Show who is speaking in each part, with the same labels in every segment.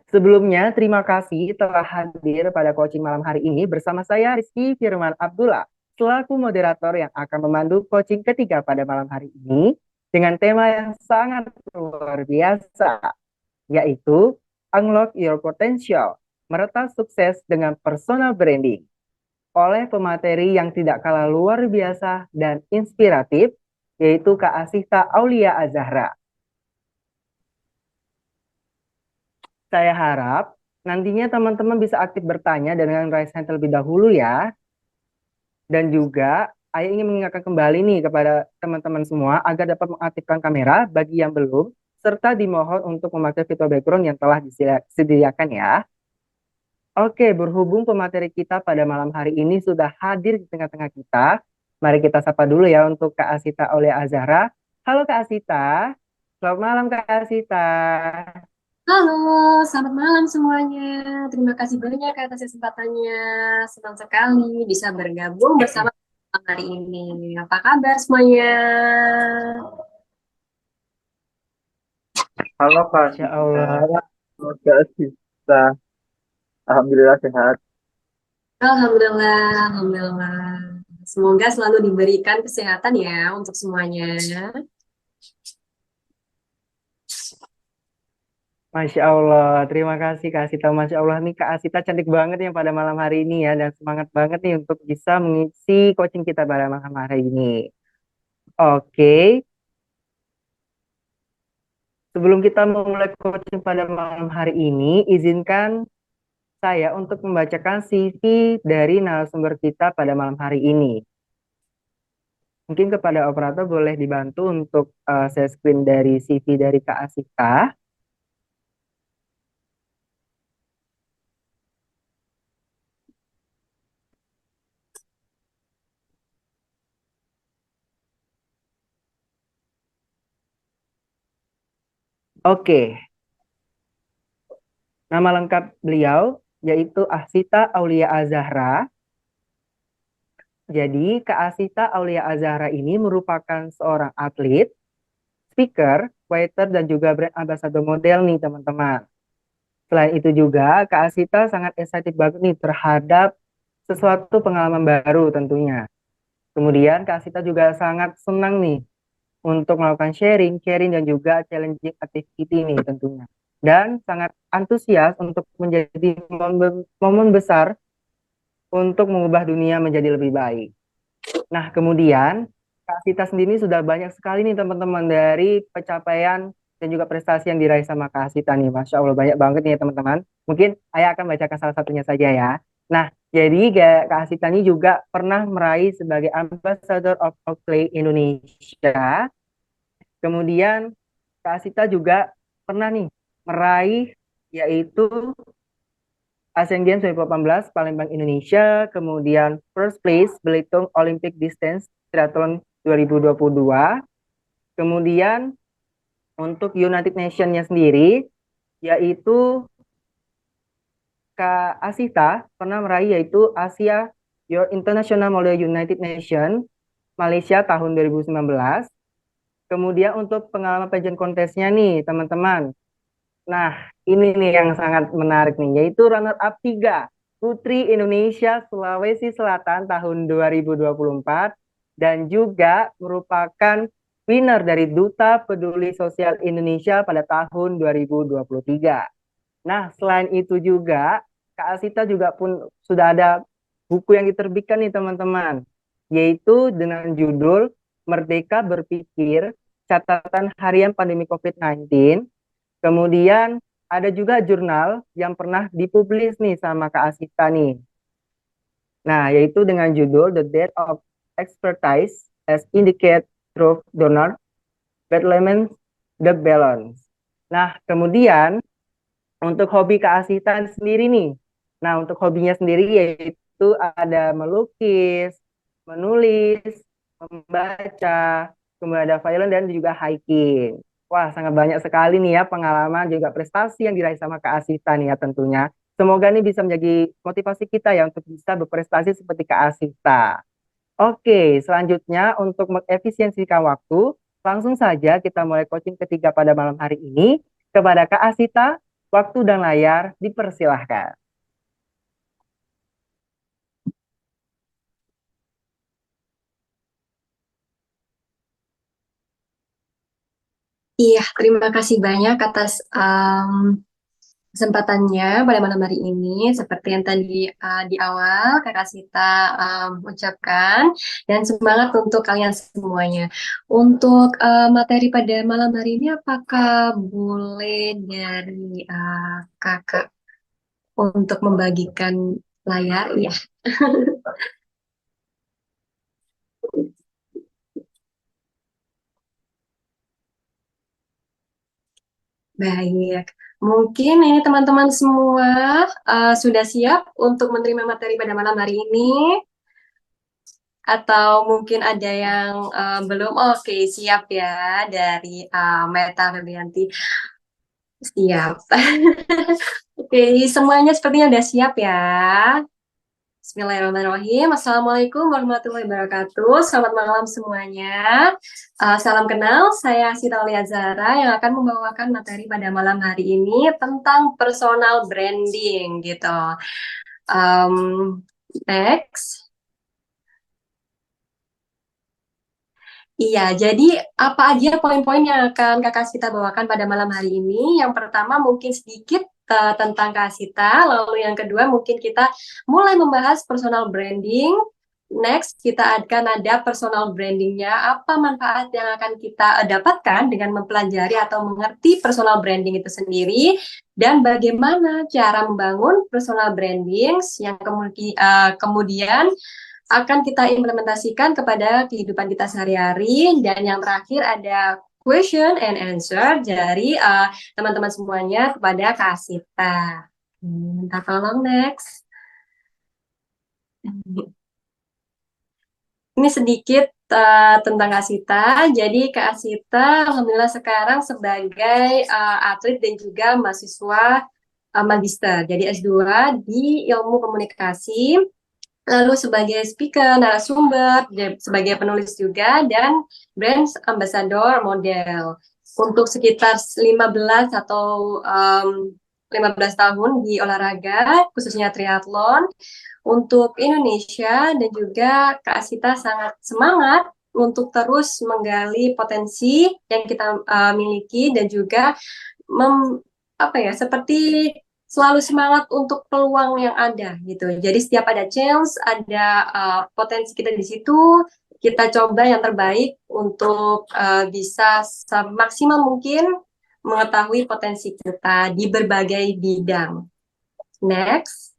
Speaker 1: Sebelumnya, terima kasih telah hadir pada coaching malam hari ini bersama saya Rizky Firman Abdullah, selaku moderator yang akan memandu coaching ketiga pada malam hari ini dengan tema yang sangat luar biasa, yaitu Unlock Your Potential, meretas sukses dengan personal branding, oleh pemateri yang tidak kalah luar biasa dan inspiratif, yaitu Kak Asita Aulia Azahra. Saya harap nantinya teman-teman bisa aktif bertanya dengan raise hand terlebih dahulu ya. Dan juga, saya ingin mengingatkan kembali nih kepada teman-teman semua agar dapat mengaktifkan kamera bagi yang belum, serta dimohon untuk memakai fitur background yang telah disediakan ya. Oke, berhubung pemateri kita pada malam hari ini sudah hadir di tengah-tengah kita, mari kita sapa dulu ya untuk Kak Asita Aulia Azahra. Halo Kak Asita, selamat malam Kak Asita.
Speaker 2: Halo, selamat malam semuanya. Terima kasih banyak atas kesempatannya. Senang sekali bisa bergabung bersama hari ini. Apa kabar semuanya?
Speaker 3: Halo Kak
Speaker 1: Masya
Speaker 3: Sita,
Speaker 1: Allah.
Speaker 3: semoga Sita. Alhamdulillah sehat.
Speaker 2: Alhamdulillah, alhamdulillah. Semoga selalu diberikan kesehatan ya untuk semuanya.
Speaker 1: Masya Allah, terima kasih Kak Asita. Masya Allah nih Kak Asita cantik banget yang pada malam hari ini ya. Dan semangat banget nih untuk bisa mengisi coaching kita pada malam hari ini. Oke, sebelum kita memulai coaching pada malam hari ini, izinkan saya untuk membacakan CV dari narasumber kita pada malam hari ini. Mungkin kepada operator boleh dibantu untuk share screen dari CV dari Kak Asita. Oke, nama lengkap beliau yaitu Asita Aulia Azahra. Jadi, Kak Asita Aulia Azahra ini merupakan seorang atlet, speaker, writer, dan juga brand ambassador model nih, teman-teman. Selain itu juga, Kak Asita sangat excited banget nih terhadap sesuatu pengalaman baru tentunya. Kemudian, Kak Asita juga sangat senang nih untuk melakukan sharing, sharing, dan juga challenging activity nih tentunya. Dan sangat antusias untuk menjadi momen, momen besar untuk mengubah dunia menjadi lebih baik. Nah, kemudian Kak Sita sendiri sudah banyak sekali nih teman-teman dari pencapaian dan juga prestasi yang diraih sama Kak Sita nih. Masya Allah banyak banget nih ya teman-teman. Mungkin Ayah akan bacakan salah satunya saja ya. Nah, jadi Kak Sita ini juga pernah meraih sebagai Ambassador of Oakley Indonesia. Kemudian Kak Sita juga pernah nih meraih yaitu Asian Games 2018 Palembang Indonesia, kemudian first place Belitung Olympic Distance Triathlon 2022, kemudian untuk United Nations-nya sendiri yaitu Kak Asita pernah meraih yaitu Asia Your International Model United Nations Malaysia tahun 2019. Kemudian untuk pengalaman pageant kontesnya nih teman-teman. Nah, ini nih yang sangat menarik nih, yaitu runner up 3 Putri Indonesia Sulawesi Selatan tahun 2024 dan juga merupakan winner dari Duta Peduli Sosial Indonesia pada tahun 2023. Nah, selain itu juga Kak Asita juga pun sudah ada buku yang diterbitkan nih teman-teman, yaitu dengan judul Merdeka Berpikir, Catatan Harian Pandemi COVID-19. Kemudian ada juga jurnal yang pernah dipublis nih sama Kak Asita nih. Nah, yaitu dengan judul The Death of Expertise as Indicate Through Donor, Battlement the Balance. Nah, kemudian untuk hobi Kak Asita sendiri nih. Nah, untuk hobinya sendiri yaitu ada melukis, menulis, membaca, kemudian ada violin dan juga hiking. Wah, sangat banyak sekali nih ya pengalaman juga prestasi yang diraih sama Kak Asita nih ya tentunya. Semoga ini bisa menjadi motivasi kita ya untuk bisa berprestasi seperti Kak Asita. Oke, selanjutnya untuk mengefisiensikan waktu, langsung saja kita mulai coaching ketiga pada malam hari ini kepada Kak Asita. Waktu dan layar dipersilahkan.
Speaker 2: Iya, terima kasih banyak atas kesempatannya pada malam hari ini. Seperti yang tadi di awal Kakak Sita ucapkan, dan semangat untuk kalian semuanya. Untuk materi pada malam hari ini, apakah boleh dari Kakak untuk membagikan layar? Iya, baik. Mungkin ini teman-teman semua sudah siap untuk menerima materi pada malam hari ini. Atau mungkin ada yang belum? Oke, siap ya dari Meta Febrianti. Siap. Oke, semuanya sepertinya udah siap ya. Bismillahirrahmanirrahim. Assalamualaikum warahmatullahi wabarakatuh. Selamat malam semuanya. Salam kenal, saya Sita Zara yang akan membawakan materi pada malam hari ini tentang personal branding gitu. Next. Iya, jadi apa aja poin-poin yang akan Kakak Sita bawakan pada malam hari ini? Yang pertama mungkin sedikit tentang Kak Sita, lalu yang kedua mungkin kita mulai membahas personal branding. Next, kita akan ada personal brandingnya, apa manfaat yang akan kita dapatkan dengan mempelajari atau mengerti personal branding itu sendiri, dan bagaimana cara membangun personal branding yang kemudian akan kita implementasikan kepada kehidupan kita sehari-hari. Dan yang terakhir ada question and answer dari teman-teman semuanya kepada Kak Sita. Minta tolong next. Ini sedikit tentang Kak Sita. Jadi Kak Sita alhamdulillah sekarang sebagai atlet dan juga mahasiswa magister. Jadi S2 di ilmu komunikasi, lalu sebagai speaker, narasumber, sebagai penulis juga, dan brand ambassador model. Untuk sekitar 15 atau 15 tahun di olahraga, khususnya triathlon, untuk Indonesia, dan juga Kak Asita sangat semangat untuk terus menggali potensi yang kita miliki, dan juga seperti selalu semangat untuk peluang yang ada gitu. Jadi setiap ada chance, ada potensi kita di situ, kita coba yang terbaik untuk bisa semaksimal mungkin mengetahui potensi kita di berbagai bidang. Next.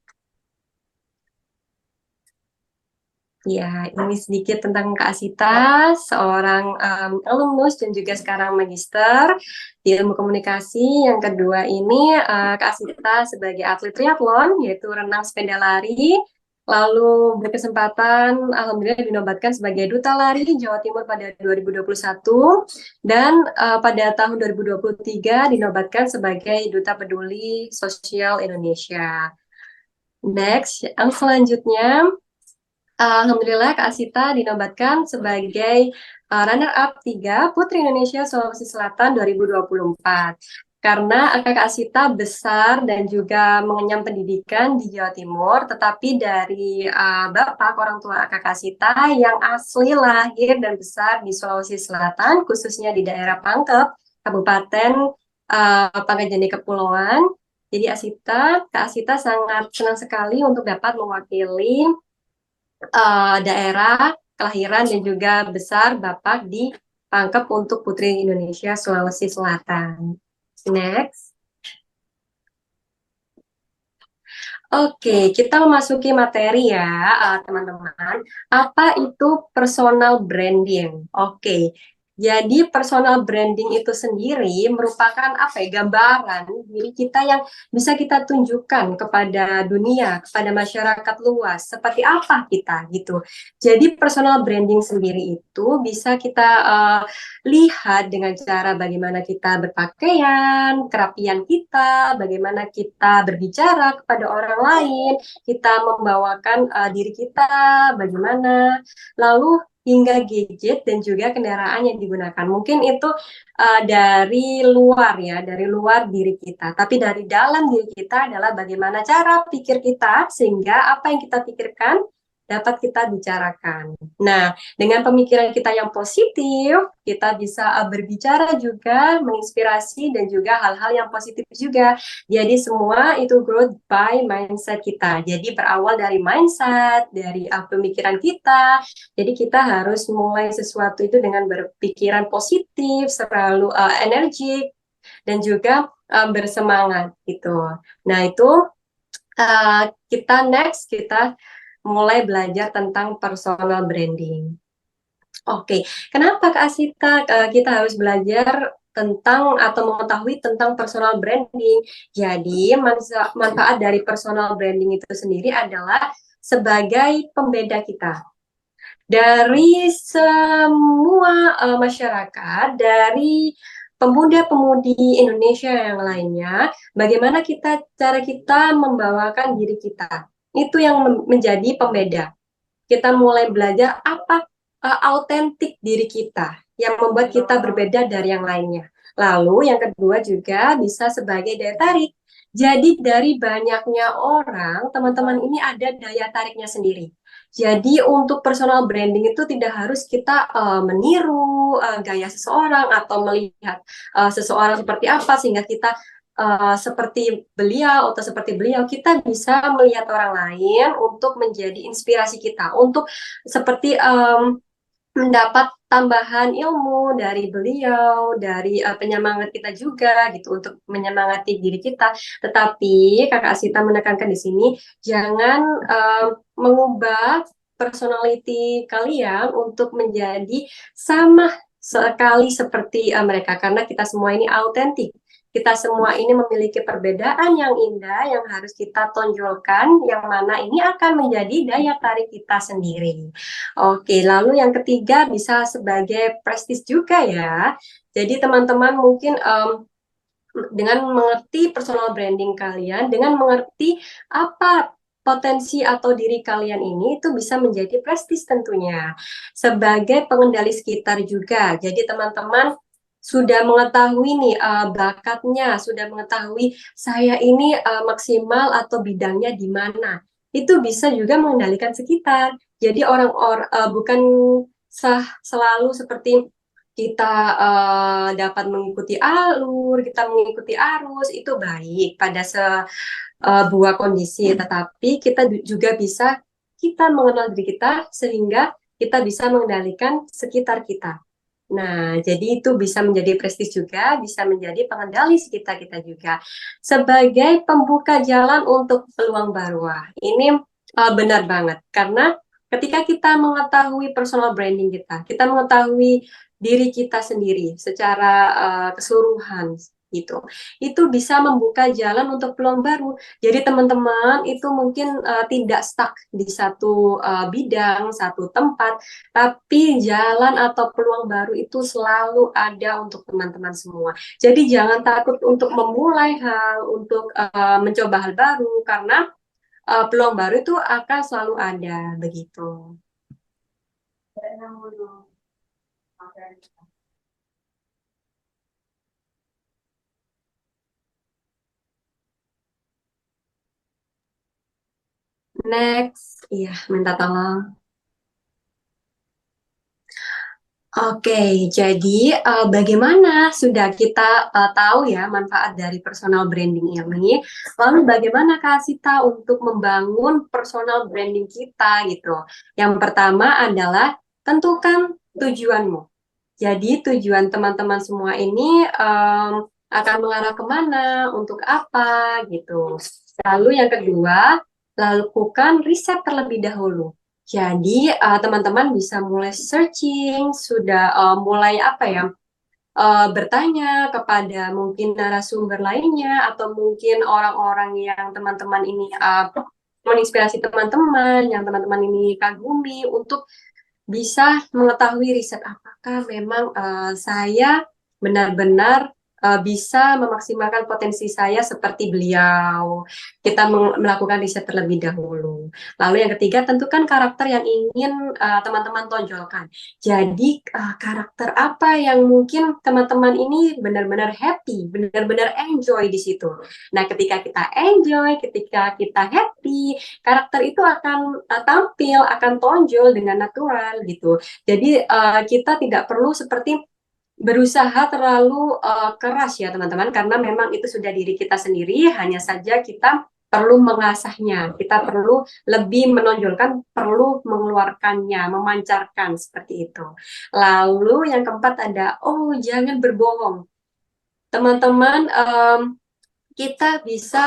Speaker 2: Ya, ini sedikit tentang Kak Asita, seorang alumnus dan juga sekarang magister di ilmu komunikasi. Yang kedua ini Kak Asita sebagai atlet triathlon, yaitu renang, sepeda lari, lalu berkesempatan alhamdulillah dinobatkan sebagai Duta Lari Jawa Timur pada 2021, dan pada tahun 2023 dinobatkan sebagai Duta Peduli Sosial Indonesia. Next, yang selanjutnya, alhamdulillah Kak Asita dinobatkan sebagai runner-up 3 Putri Indonesia Sulawesi Selatan 2024. Karena Kak Asita besar dan juga mengenyam pendidikan di Jawa Timur, tetapi dari Bapak orang tua Kak Asita yang asli lahir dan besar di Sulawesi Selatan, khususnya di daerah Pangkep, Kabupaten Pangkajene Kepulauan. Jadi Kak Asita sangat senang sekali untuk dapat mewakili daerah kelahiran dan juga besar Bapak di Pangkep untuk Putri Indonesia Sulawesi Selatan. Next. Oke, kita memasuki materi ya, teman-teman. Apa itu personal branding? Oke, jadi personal branding itu sendiri merupakan gambaran diri kita yang bisa kita tunjukkan kepada dunia, kepada masyarakat luas. Seperti apa kita gitu. Jadi personal branding sendiri itu bisa kita lihat dengan cara bagaimana kita berpakaian, kerapian kita, bagaimana kita berbicara kepada orang lain, kita membawakan diri kita bagaimana. Lalu hingga gadget dan juga kendaraan yang digunakan. Mungkin itu dari luar ya, dari luar diri kita. Tapi dari dalam diri kita adalah bagaimana cara pikir kita sehingga apa yang kita pikirkan dapat kita bicarakan. Nah, dengan pemikiran kita yang positif, kita bisa berbicara juga, menginspirasi dan juga hal-hal yang positif juga. Jadi semua itu growth by mindset kita. Jadi berawal dari mindset, dari pemikiran kita. Jadi kita harus mulai sesuatu itu dengan berpikiran positif, selalu energik dan juga bersemangat gitu. Nah, itu kita mulai belajar tentang personal branding. Oke, kenapa Kak Asita kita harus belajar tentang atau mengetahui tentang personal branding? Jadi, manfaat dari personal branding itu sendiri adalah sebagai pembeda kita. Dari semua masyarakat, dari pemuda-pemudi Indonesia yang lainnya, bagaimana cara kita membawakan diri kita. Itu yang menjadi pembeda. Kita mulai belajar apa autentik diri kita yang membuat kita berbeda dari yang lainnya. Lalu yang kedua juga bisa sebagai daya tarik. Jadi dari banyaknya orang, teman-teman ini ada daya tariknya sendiri. Jadi untuk personal branding itu tidak harus kita meniru gaya seseorang atau melihat seseorang seperti apa sehingga kita seperti beliau atau seperti beliau. Kita bisa melihat orang lain untuk menjadi inspirasi kita, untuk seperti mendapat tambahan ilmu dari beliau, dari penyemangat kita juga gitu untuk menyemangati diri kita. Tetapi Kakak Asita menekankan di sini jangan mengubah personality kalian untuk menjadi sama sekali seperti mereka karena kita semua ini autentik. Kita semua ini memiliki perbedaan yang indah yang harus kita tonjolkan, yang mana ini akan menjadi daya tarik kita sendiri. Oke, lalu yang ketiga bisa sebagai prestis juga ya. Jadi teman-teman mungkin dengan mengerti personal branding kalian, dengan mengerti apa potensi atau diri kalian ini itu bisa menjadi prestis tentunya. Sebagai pengendali sekitar juga. Jadi teman-teman sudah mengetahui nih bakatnya, sudah mengetahui saya ini maksimal atau bidangnya di mana. Itu bisa juga mengendalikan sekitar. Jadi orang-orang bukan selalu seperti kita dapat mengikuti alur, kita mengikuti arus, itu baik pada sebuah kondisi. Tetapi kita juga bisa kita mengenal diri kita sehingga kita bisa mengendalikan sekitar kita. Nah, jadi itu bisa menjadi prestis juga, bisa menjadi pengendali sekitar kita juga. Sebagai pembuka jalan untuk peluang baru. Wah, ini benar banget. Karena ketika kita mengetahui personal branding kita mengetahui diri kita sendiri secara keseluruhan gitu. Itu bisa membuka jalan untuk peluang baru. Jadi teman-teman itu mungkin tidak stuck di satu bidang, satu tempat, tapi jalan atau peluang baru itu selalu ada untuk teman-teman semua. Jadi jangan takut untuk memulai hal, untuk mencoba hal baru, karena peluang baru itu akan selalu ada, begitu. Next, iya, minta tolong. Oke, jadi bagaimana sudah kita tahu ya manfaat dari personal branding ini, lalu bagaimana Kak Sita untuk membangun personal branding kita gitu. Yang pertama adalah tentukan tujuanmu. Jadi tujuan teman-teman semua ini akan mengarah kemana, untuk apa gitu. Lalu yang kedua, lakukan riset terlebih dahulu. Jadi teman-teman bisa mulai searching, sudah mulai apa ya, bertanya kepada mungkin narasumber lainnya atau mungkin orang-orang yang teman-teman ini menginspirasi teman-teman, yang teman-teman ini kagumi untuk bisa mengetahui riset apakah memang saya benar-benar bisa memaksimalkan potensi saya seperti beliau. Kita melakukan riset terlebih dahulu. Lalu yang ketiga, tentukan karakter yang ingin teman-teman tonjolkan. Jadi karakter apa yang mungkin teman-teman ini benar-benar happy, benar-benar enjoy di situ. Nah, ketika kita enjoy, ketika kita happy, karakter itu akan tampil, akan tonjol dengan natural gitu. Jadi kita tidak perlu seperti berusaha terlalu keras ya teman-teman, karena memang itu sudah diri kita sendiri, hanya saja kita perlu mengasahnya, kita perlu lebih menonjolkan, perlu mengeluarkannya, memancarkan seperti itu. Lalu yang keempat ada, jangan berbohong. Teman-teman, kita bisa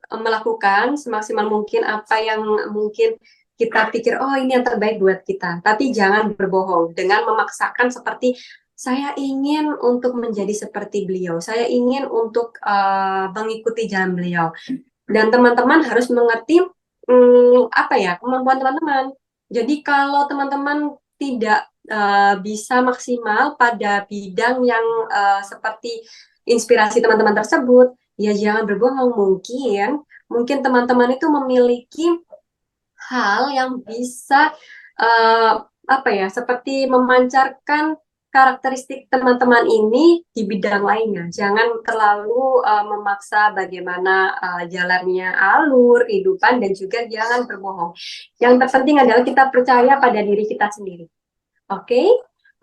Speaker 2: melakukan semaksimal mungkin apa yang mungkin kita pikir, ini yang terbaik buat kita. Tapi jangan berbohong dengan memaksakan seperti saya ingin untuk menjadi seperti beliau, saya ingin untuk mengikuti jalan beliau. Dan teman-teman harus mengerti apa ya kemampuan teman-teman. Jadi kalau teman-teman tidak bisa maksimal pada bidang yang seperti inspirasi teman-teman tersebut, ya jangan berbohong. Mungkin teman-teman itu memiliki hal yang bisa apa ya, seperti memancarkan karakteristik teman-teman ini di bidang lainnya. Jangan terlalu memaksa bagaimana jalannya alur kehidupan, dan juga jangan berbohong. Yang terpenting adalah kita percaya pada diri kita sendiri. Oke?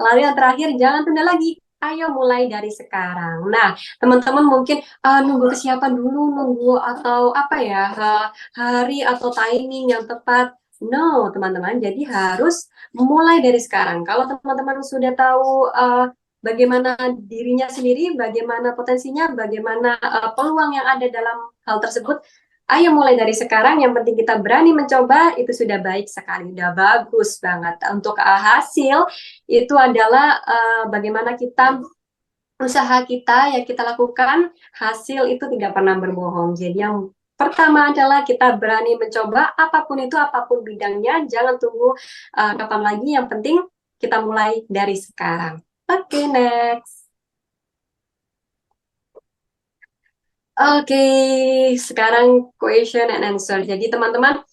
Speaker 2: Lalu yang terakhir, jangan tunda lagi. Ayo mulai dari sekarang. Nah, teman-teman mungkin nunggu kesiapan dulu, nunggu atau apa ya, hari atau timing yang tepat. No, teman-teman. Jadi harus mulai dari sekarang. Kalau teman-teman sudah tahu bagaimana dirinya sendiri, bagaimana potensinya, bagaimana peluang yang ada dalam hal tersebut, ayo mulai dari sekarang. Yang penting kita berani mencoba, itu sudah baik sekali, sudah bagus banget. Untuk hasil itu adalah bagaimana kita usaha kita yang kita lakukan, hasil itu tidak pernah berbohong. Jadi yang pertama adalah kita berani mencoba apapun itu, apapun bidangnya, jangan tunggu kapan lagi, yang penting kita mulai dari sekarang. Oke, next. Oke, sekarang question and answer. Jadi teman-teman,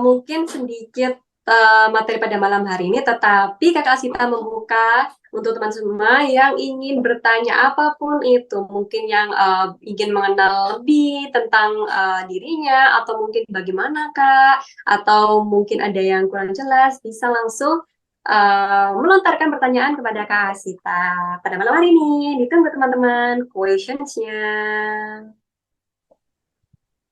Speaker 2: mungkin sedikit materi pada malam hari ini, tetapi Kakak Asita membuka untuk teman semua yang ingin bertanya apapun itu, mungkin yang ingin mengenal lebih tentang dirinya, atau mungkin bagaimana Kak, atau mungkin ada yang kurang jelas, bisa langsung melontarkan pertanyaan kepada Kak Asita pada malam hari ini. Ditunggu teman-teman questions-nya.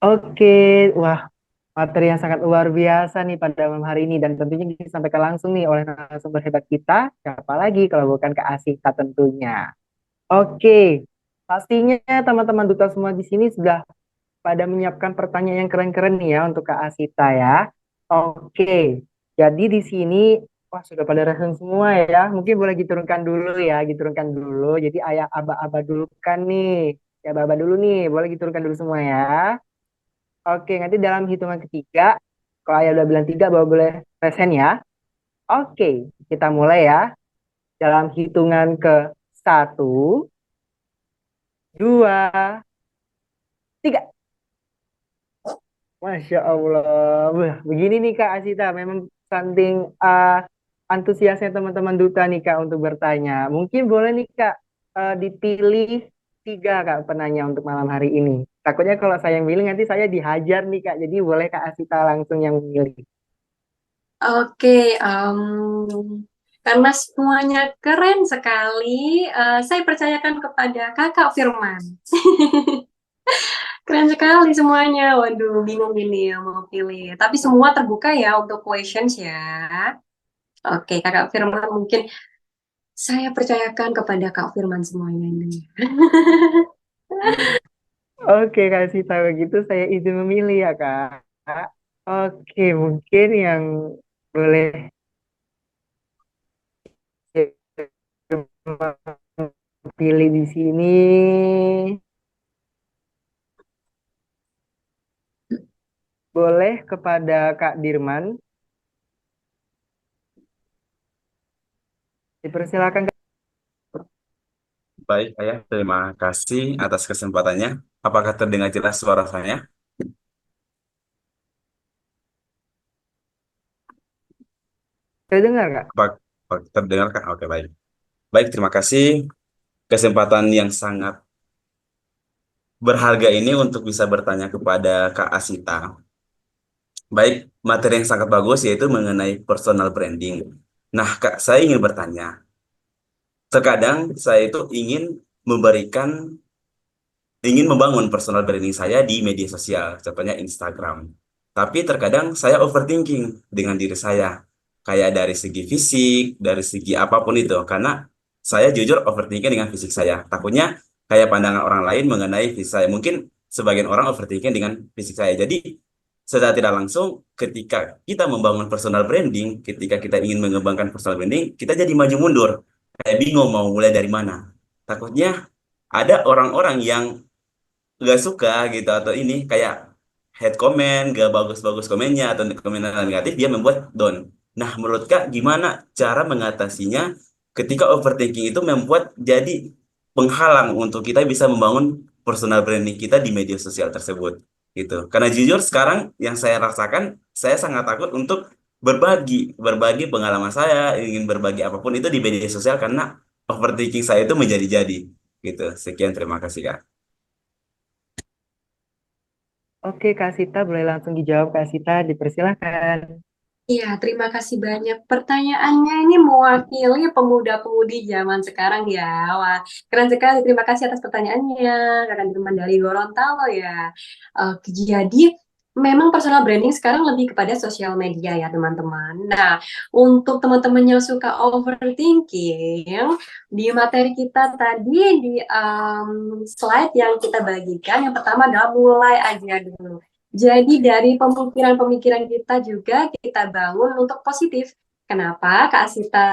Speaker 1: Oke, wah, materi yang sangat luar biasa nih pada malam hari ini dan tentunya disampaikan langsung nih oleh narasumber hebat kita. Siapa lagi kalau bukan Kak Asita tentunya. Oke, pastinya teman-teman duta semua di sini sudah pada menyiapkan pertanyaan yang keren-keren nih ya untuk Kak Asita ya. Oke, jadi di sini wah sudah pada respon semua ya. Mungkin boleh diturunkan dulu ya, diturunkan dulu. Jadi ayah aba-aba dulu kan nih. Ya aba-aba dulu nih, boleh diturunkan dulu semua ya. Oke, nanti dalam hitungan ketiga, kalau ayah udah bilang tiga, baru boleh resen ya. Oke, kita mulai ya. Dalam hitungan ke satu, dua, tiga. Masya Allah. Wah, begini nih Kak Asita, memang saking antusiasnya teman-teman duta nih Kak untuk bertanya. Mungkin boleh nih Kak dipilih tiga Kak penanya untuk malam hari ini. Takutnya kalau saya yang pilih nanti saya dihajar nih Kak. Jadi boleh Kak Asita langsung yang memilih.
Speaker 2: Oke, karena semuanya keren sekali, saya percayakan kepada Kakak Firman. Keren sekali semuanya. Waduh, bingung ini yang mau pilih. Tapi semua terbuka ya untuk questions ya. Oke, Kakak Firman, mungkin saya percayakan kepada Kak Firman semuanya ini.
Speaker 1: Oke Kak Asita, begitu saya izin memilih ya Kak. Oke, mungkin yang boleh pilih di sini boleh kepada Kak Dirman. Dipersilakan.
Speaker 4: Baik, Ayah. Terima kasih atas kesempatannya. Apakah terdengar jelas suara saya?
Speaker 1: Terdengar nggak?
Speaker 4: Apa terdengar, Kak? Oke, baik. Baik, terima kasih kesempatan yang sangat berharga ini untuk bisa bertanya kepada Kak Asita. Baik, materi yang sangat bagus yaitu mengenai personal branding. Nah, Kak, saya ingin bertanya. Terkadang saya itu ingin membangun personal branding saya di media sosial, contohnya Instagram. Tapi terkadang saya overthinking dengan diri saya, kayak dari segi fisik, dari segi apapun itu, karena saya jujur overthinking dengan fisik saya. Takutnya kayak pandangan orang lain mengenai fisik saya. Mungkin sebagian orang overthinking dengan fisik saya. Jadi, secara tidak langsung, ketika kita membangun personal branding, ketika kita ingin mengembangkan personal branding, kita jadi maju mundur. Kayak bingung mau mulai dari mana. Takutnya ada orang-orang yang nggak suka gitu atau ini kayak head comment gak bagus-bagus komennya atau komentar negatif dia membuat down. Nah, menurut Kak gimana cara mengatasinya ketika overthinking itu membuat jadi penghalang untuk kita bisa membangun personal branding kita di media sosial tersebut gitu. Karena jujur sekarang yang saya rasakan, saya sangat takut untuk berbagi pengalaman saya, ingin berbagi apapun itu di media sosial karena overthinking saya itu menjadi-jadi gitu. Sekian, terima kasih Kak.
Speaker 1: Oke, Kak Sita, boleh langsung dijawab, Kak Sita, dipersilahkan.
Speaker 2: Iya, terima kasih banyak. Pertanyaannya ini mewakili pemuda-pemudi zaman sekarang ya. Wah, keren sekali. Terima kasih atas pertanyaannya, Kakak Dirman dari Gorontalo ya. Jadi, memang personal branding sekarang lebih kepada sosial media ya, teman-teman. Nah, untuk teman-teman yang suka overthinking, di materi kita tadi, di slide yang kita bagikan, yang pertama adalah mulai aja dulu. Jadi dari pemikiran-pemikiran kita juga kita bangun untuk positif. Kenapa Kak Asita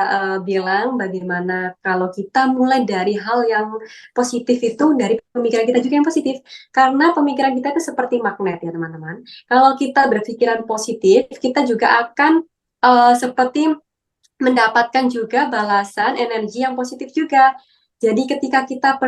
Speaker 2: bilang bagaimana kalau kita mulai dari hal yang positif itu dari pemikiran kita juga yang positif. Karena pemikiran kita itu seperti magnet ya teman-teman. Kalau kita berpikiran positif, kita juga akan seperti mendapatkan juga balasan energi yang positif juga. Jadi ketika kita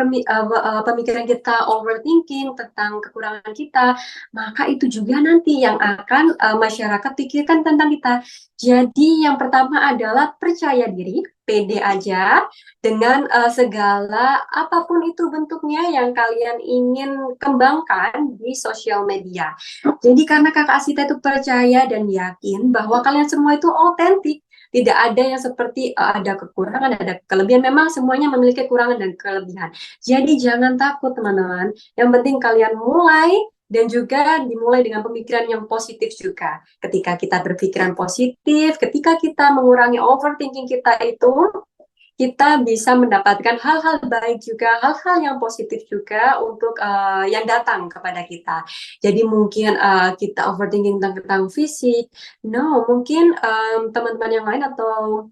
Speaker 2: pemikiran kita overthinking tentang kekurangan kita, maka itu juga nanti yang akan masyarakat pikirkan tentang kita. Jadi yang pertama adalah percaya diri, pede aja dengan segala apapun itu bentuknya yang kalian ingin kembangkan di sosial media. Jadi karena Kakak Asita itu percaya dan yakin bahwa kalian semua itu otentik, tidak ada yang seperti ada kekurangan, ada kelebihan. Memang semuanya memiliki kekurangan dan kelebihan. Jadi jangan takut teman-teman. Yang penting kalian mulai dan juga dimulai dengan pemikiran yang positif juga. Ketika kita berpikiran positif, ketika kita mengurangi overthinking kita itu, kita bisa mendapatkan hal-hal baik juga, hal-hal yang positif juga untuk yang datang kepada kita. Jadi mungkin kita overthinking tentang fisik, no, mungkin teman-teman yang lain atau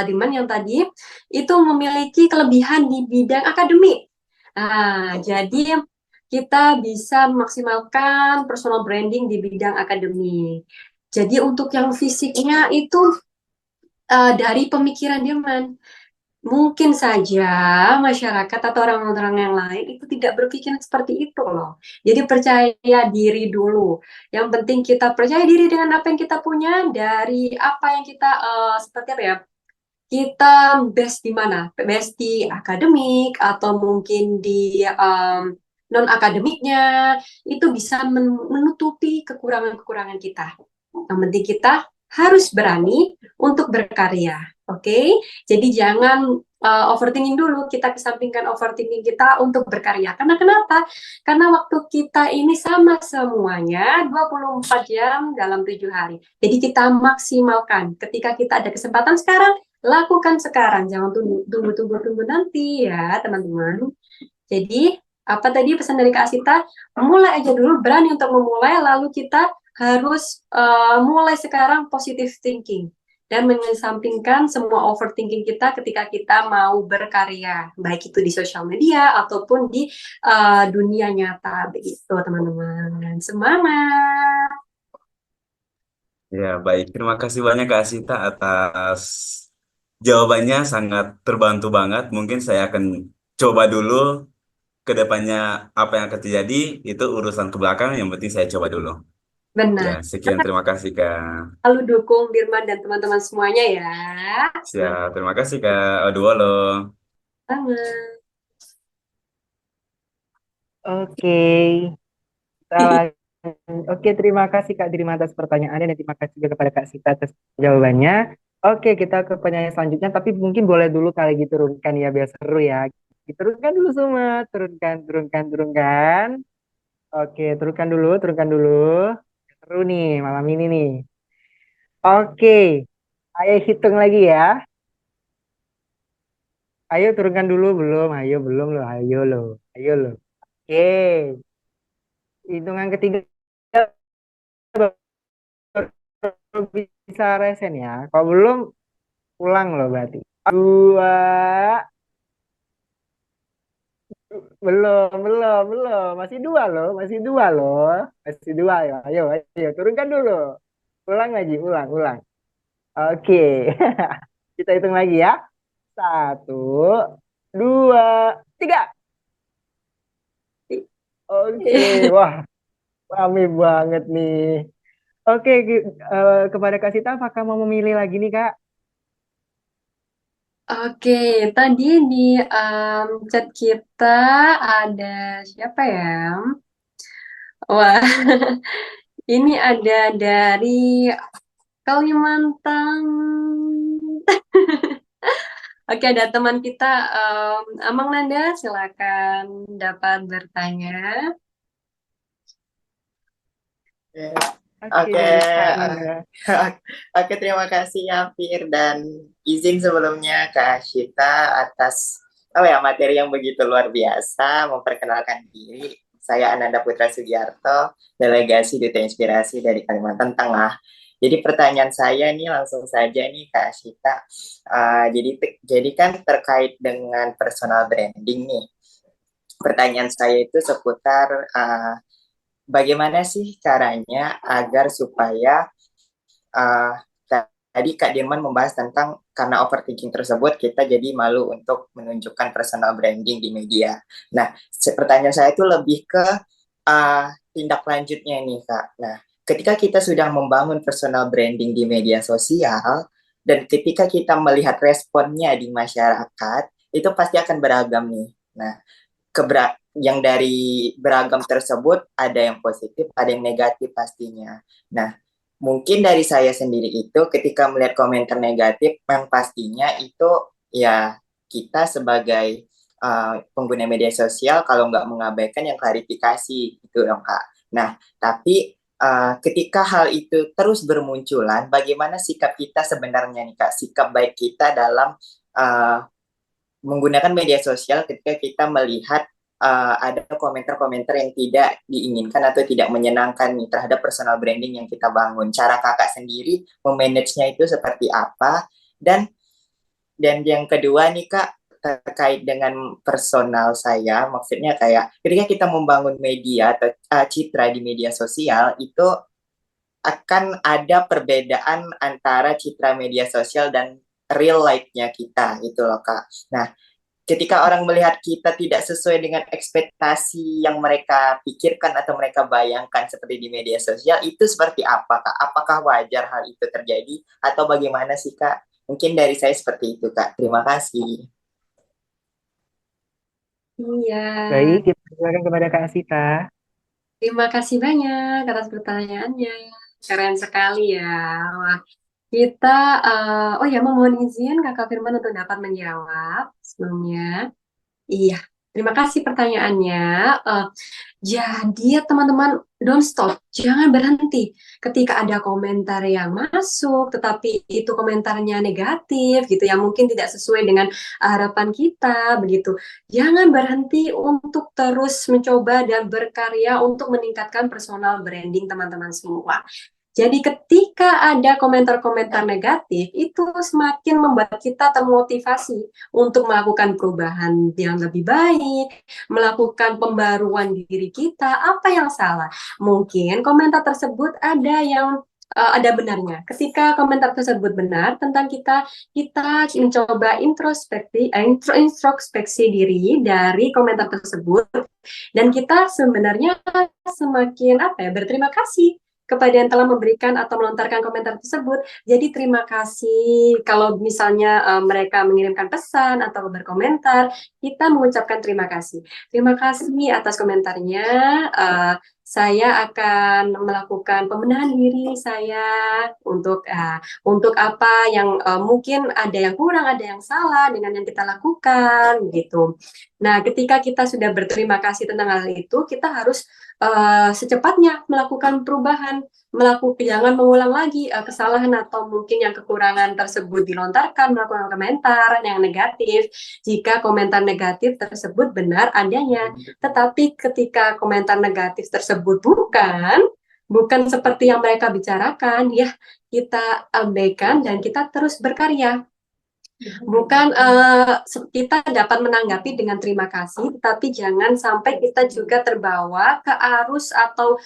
Speaker 2: Diman yang tadi itu memiliki kelebihan di bidang akademik. Nah, jadi kita bisa memaksimalkan personal branding di bidang akademik. Jadi untuk yang fisiknya itu dari pemikiran Dirman. Mungkin saja masyarakat atau orang-orang yang lain itu tidak berpikir seperti itu loh. Jadi percaya diri dulu. Yang penting kita percaya diri dengan apa yang kita punya, dari apa yang kita seperti apa ya? Kita best di mana? Best di akademik atau mungkin di non akademiknya itu bisa menutupi kekurangan-kekurangan kita. Yang penting kita harus berani untuk berkarya. Oke, jadi jangan overthinking dulu, kita kesampingkan overthinking kita untuk berkarya. Karena kenapa? Karena waktu kita ini sama semuanya 24 jam dalam 7 hari. Jadi kita maksimalkan. Ketika kita ada kesempatan sekarang, lakukan sekarang. Jangan tunggu nanti ya, teman-teman. Jadi, apa tadi pesan dari Kak Asita? Mulai aja dulu, berani untuk memulai, lalu kita harus mulai sekarang positive thinking dan mengesampingkan semua overthinking kita ketika kita mau berkarya, baik itu di sosial media ataupun di dunia nyata, begitu teman-teman. Semangat!
Speaker 4: Ya, baik. Terima kasih banyak Kak Asita atas jawabannya sangat terbantu banget. Mungkin saya akan coba dulu ke depannya apa yang akan terjadi itu urusan ke belakang. Yang penting saya coba dulu. Ya,
Speaker 2: Benar.
Speaker 4: sekian terima kasih Kak.
Speaker 2: Lalu dukung Birman dan teman-teman semuanya ya.
Speaker 4: Siap, terima kasih Kak. Aduh, halo.
Speaker 2: Sama.
Speaker 1: Oke, kita lanjut. Oke, terima kasih Kak Dirima atas pertanyaannya dan terima kasih juga kepada Kak Sita atas jawabannya. Oke, kita ke penyanyi selanjutnya, tapi mungkin boleh dulu kali gitu turunkan ya, biar seru ya. Turunkan dulu semua, turunkan, turunkan, turunkan. Oke, turunkan dulu. Seru nih malam ini nih. Oke, ayo hitung lagi ya. Ayo turunkan dulu, belum? Ayo, belum loh, ayo loh. Oke, hitungan ketiga baru bisa resen ya. Kalau belum, ulang loh berarti. Dua, belum. Masih dua loh. Masih dua ya. Ayo, turunkan dulu. Ulang. Oke, kita hitung lagi ya. Satu, dua, tiga. Oke, wah, rame banget nih. Oke, kepada Kak Sita, apakah mau memilih lagi nih, Kak?
Speaker 2: Oke, tadi di chat kita ada siapa ya? Wah, ini ada dari Kalimantan. Oke, ada teman kita, Amang Nanda, silakan dapat bertanya.
Speaker 1: Oke,
Speaker 5: Oke,
Speaker 1: Kak
Speaker 5: eh,
Speaker 1: Nanda.
Speaker 5: oke, terima kasih ya Fir dan izin sebelumnya Kak Shita atas materi yang begitu luar biasa memperkenalkan diri. Saya Ananda Putra Sugiarto, delegasi Duta Inspirasi dari Kalimantan Tengah. Jadi pertanyaan saya nih langsung saja nih Kak Shita. Jadi kan terkait dengan personal branding nih. Pertanyaan saya itu seputar bagaimana sih caranya agar supaya uh, tadi Kak Dirman membahas tentang karena overthinking tersebut kita jadi malu untuk menunjukkan personal branding di media. Nah, pertanyaan saya itu lebih ke tindak lanjutnya nih Kak. Nah, ketika kita sudah membangun personal branding di media sosial dan ketika kita melihat responnya di masyarakat, itu pasti akan beragam nih. Nah, yang dari beragam tersebut ada yang positif, ada yang negatif pastinya. Nah, mungkin dari saya sendiri itu ketika melihat komentar negatif yang pastinya itu ya kita sebagai pengguna media sosial kalau nggak mengabaikan yang klarifikasi gitu dong Kak. Nah, tapi ketika hal itu terus bermunculan, bagaimana sikap kita sebenarnya nih Kak? Sikap baik kita dalam uh, menggunakan media sosial ketika kita melihat ada komentar-komentar yang tidak diinginkan atau tidak menyenangkan nih terhadap personal branding yang kita bangun. Cara kakak sendiri memanagenya itu seperti apa? Dan yang kedua nih kak terkait dengan personal saya, maksudnya kayak ketika kita membangun media atau citra di media sosial itu akan ada perbedaan antara citra media sosial dan real life-nya kita gitu loh kak. Nah, ketika orang melihat kita tidak sesuai dengan ekspektasi yang mereka pikirkan atau mereka bayangkan seperti di media sosial, itu seperti apa, Kak? Apakah wajar hal itu terjadi atau bagaimana sih, Kak? Mungkin dari saya seperti itu, Kak. Terima kasih.
Speaker 2: Iya,
Speaker 1: Baik, kita silakan kepada Kak Sita.
Speaker 2: terima kasih banyak atas pertanyaannya. Keren sekali ya. Wah, kita, oh ya, mohon izin Kakak Firman untuk dapat menjawab sebelumnya. Iya, terima kasih pertanyaannya. Eh, jadi ya teman-teman, don't stop, jangan berhenti. Ketika ada komentar yang masuk, tetapi itu komentarnya negatif gitu, yang mungkin tidak sesuai dengan harapan kita, begitu. Jangan berhenti untuk terus mencoba dan berkarya untuk meningkatkan personal branding teman-teman semua. Jadi ketika ada komentar-komentar negatif, itu semakin membuat kita termotivasi untuk melakukan perubahan yang lebih baik, melakukan pembaruan diri kita. Apa yang salah? Mungkin komentar tersebut ada yang ada benarnya. Ketika komentar tersebut benar tentang kita, kita mencoba introspeksi diri dari komentar tersebut, dan kita sebenarnya semakin berterima kasih kepada yang telah memberikan atau melontarkan komentar tersebut. Jadi terima kasih kalau misalnya mereka mengirimkan pesan atau berkomentar, kita mengucapkan terima kasih. Terima kasih atas komentarnya. Saya akan melakukan pembenahan diri saya untuk apa yang mungkin ada yang kurang, ada yang salah dengan yang kita lakukan, gitu. Nah, ketika kita sudah berterima kasih tentang hal itu, kita harus secepatnya melakukan perubahan, jangan mengulang lagi kesalahan atau mungkin yang kekurangan tersebut dilontarkan, melakukan komentar yang negatif jika komentar negatif tersebut benar adanya. Tetapi ketika komentar negatif tersebut bukan seperti yang mereka bicarakan, ya kita abaikan dan kita terus berkarya. Bukan kita dapat menanggapi dengan terima kasih, tapi jangan sampai kita juga terbawa ke arus atau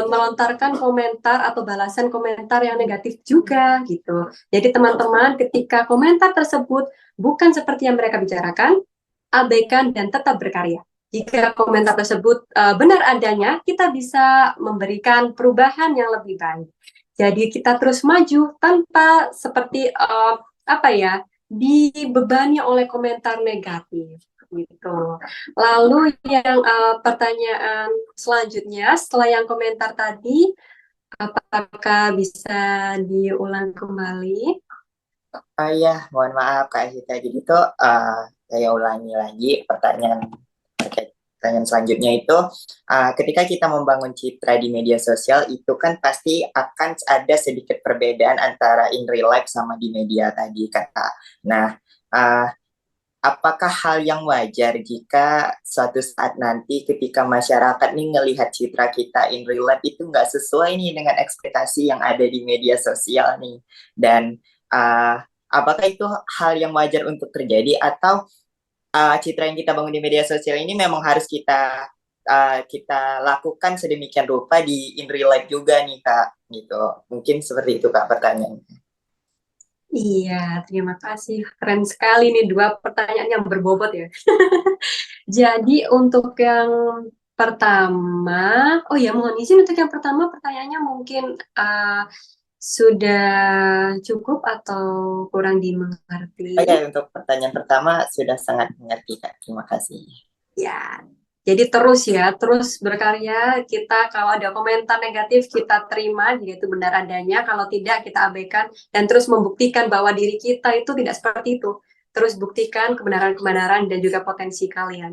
Speaker 2: melontarkan komentar atau balasan komentar yang negatif juga, gitu. Jadi teman-teman, ketika komentar tersebut bukan seperti yang mereka bicarakan, abaikan dan tetap berkarya. Jika komentar tersebut benar adanya, kita bisa memberikan perubahan yang lebih baik. Jadi kita terus maju tanpa seperti dibebani oleh komentar negatif, gitu. Lalu yang pertanyaan selanjutnya setelah yang komentar tadi, apakah bisa diulang kembali?
Speaker 5: Ya, mohon maaf Kak Asita. Jadi saya ulangi lagi pertanyaan selanjutnya itu, ketika kita membangun citra di media sosial itu kan pasti akan ada sedikit perbedaan antara in real life sama di media tadi kan Kak. Nah, apakah hal yang wajar jika suatu saat nanti ketika masyarakat nih ngelihat citra kita in real life itu nggak sesuai nih dengan ekspektasi yang ada di media sosial nih, dan apakah itu hal yang wajar untuk terjadi, atau citra yang kita bangun di media sosial ini memang harus kita lakukan sedemikian rupa di in real life juga nih Kak, gitu. Mungkin seperti itu Kak pertanyaannya.
Speaker 2: Iya, terima kasih. Keren sekali nih, 2 pertanyaan yang berbobot ya. Jadi untuk yang pertama, mohon izin untuk yang pertama pertanyaannya mungkin sudah cukup atau kurang dimengerti?
Speaker 5: Untuk pertanyaan pertama sudah sangat mengerti Kak, terima kasih.
Speaker 2: Ya, jadi terus berkarya. Kita kalau ada komentar negatif kita terima jika itu benar adanya, kalau tidak kita abaikan dan terus membuktikan bahwa diri kita itu tidak seperti itu. Terus buktikan kebenaran-kebenaran dan juga potensi kalian.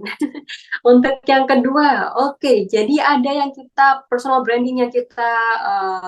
Speaker 2: Untuk yang kedua, jadi ada yang kita personal branding yang kita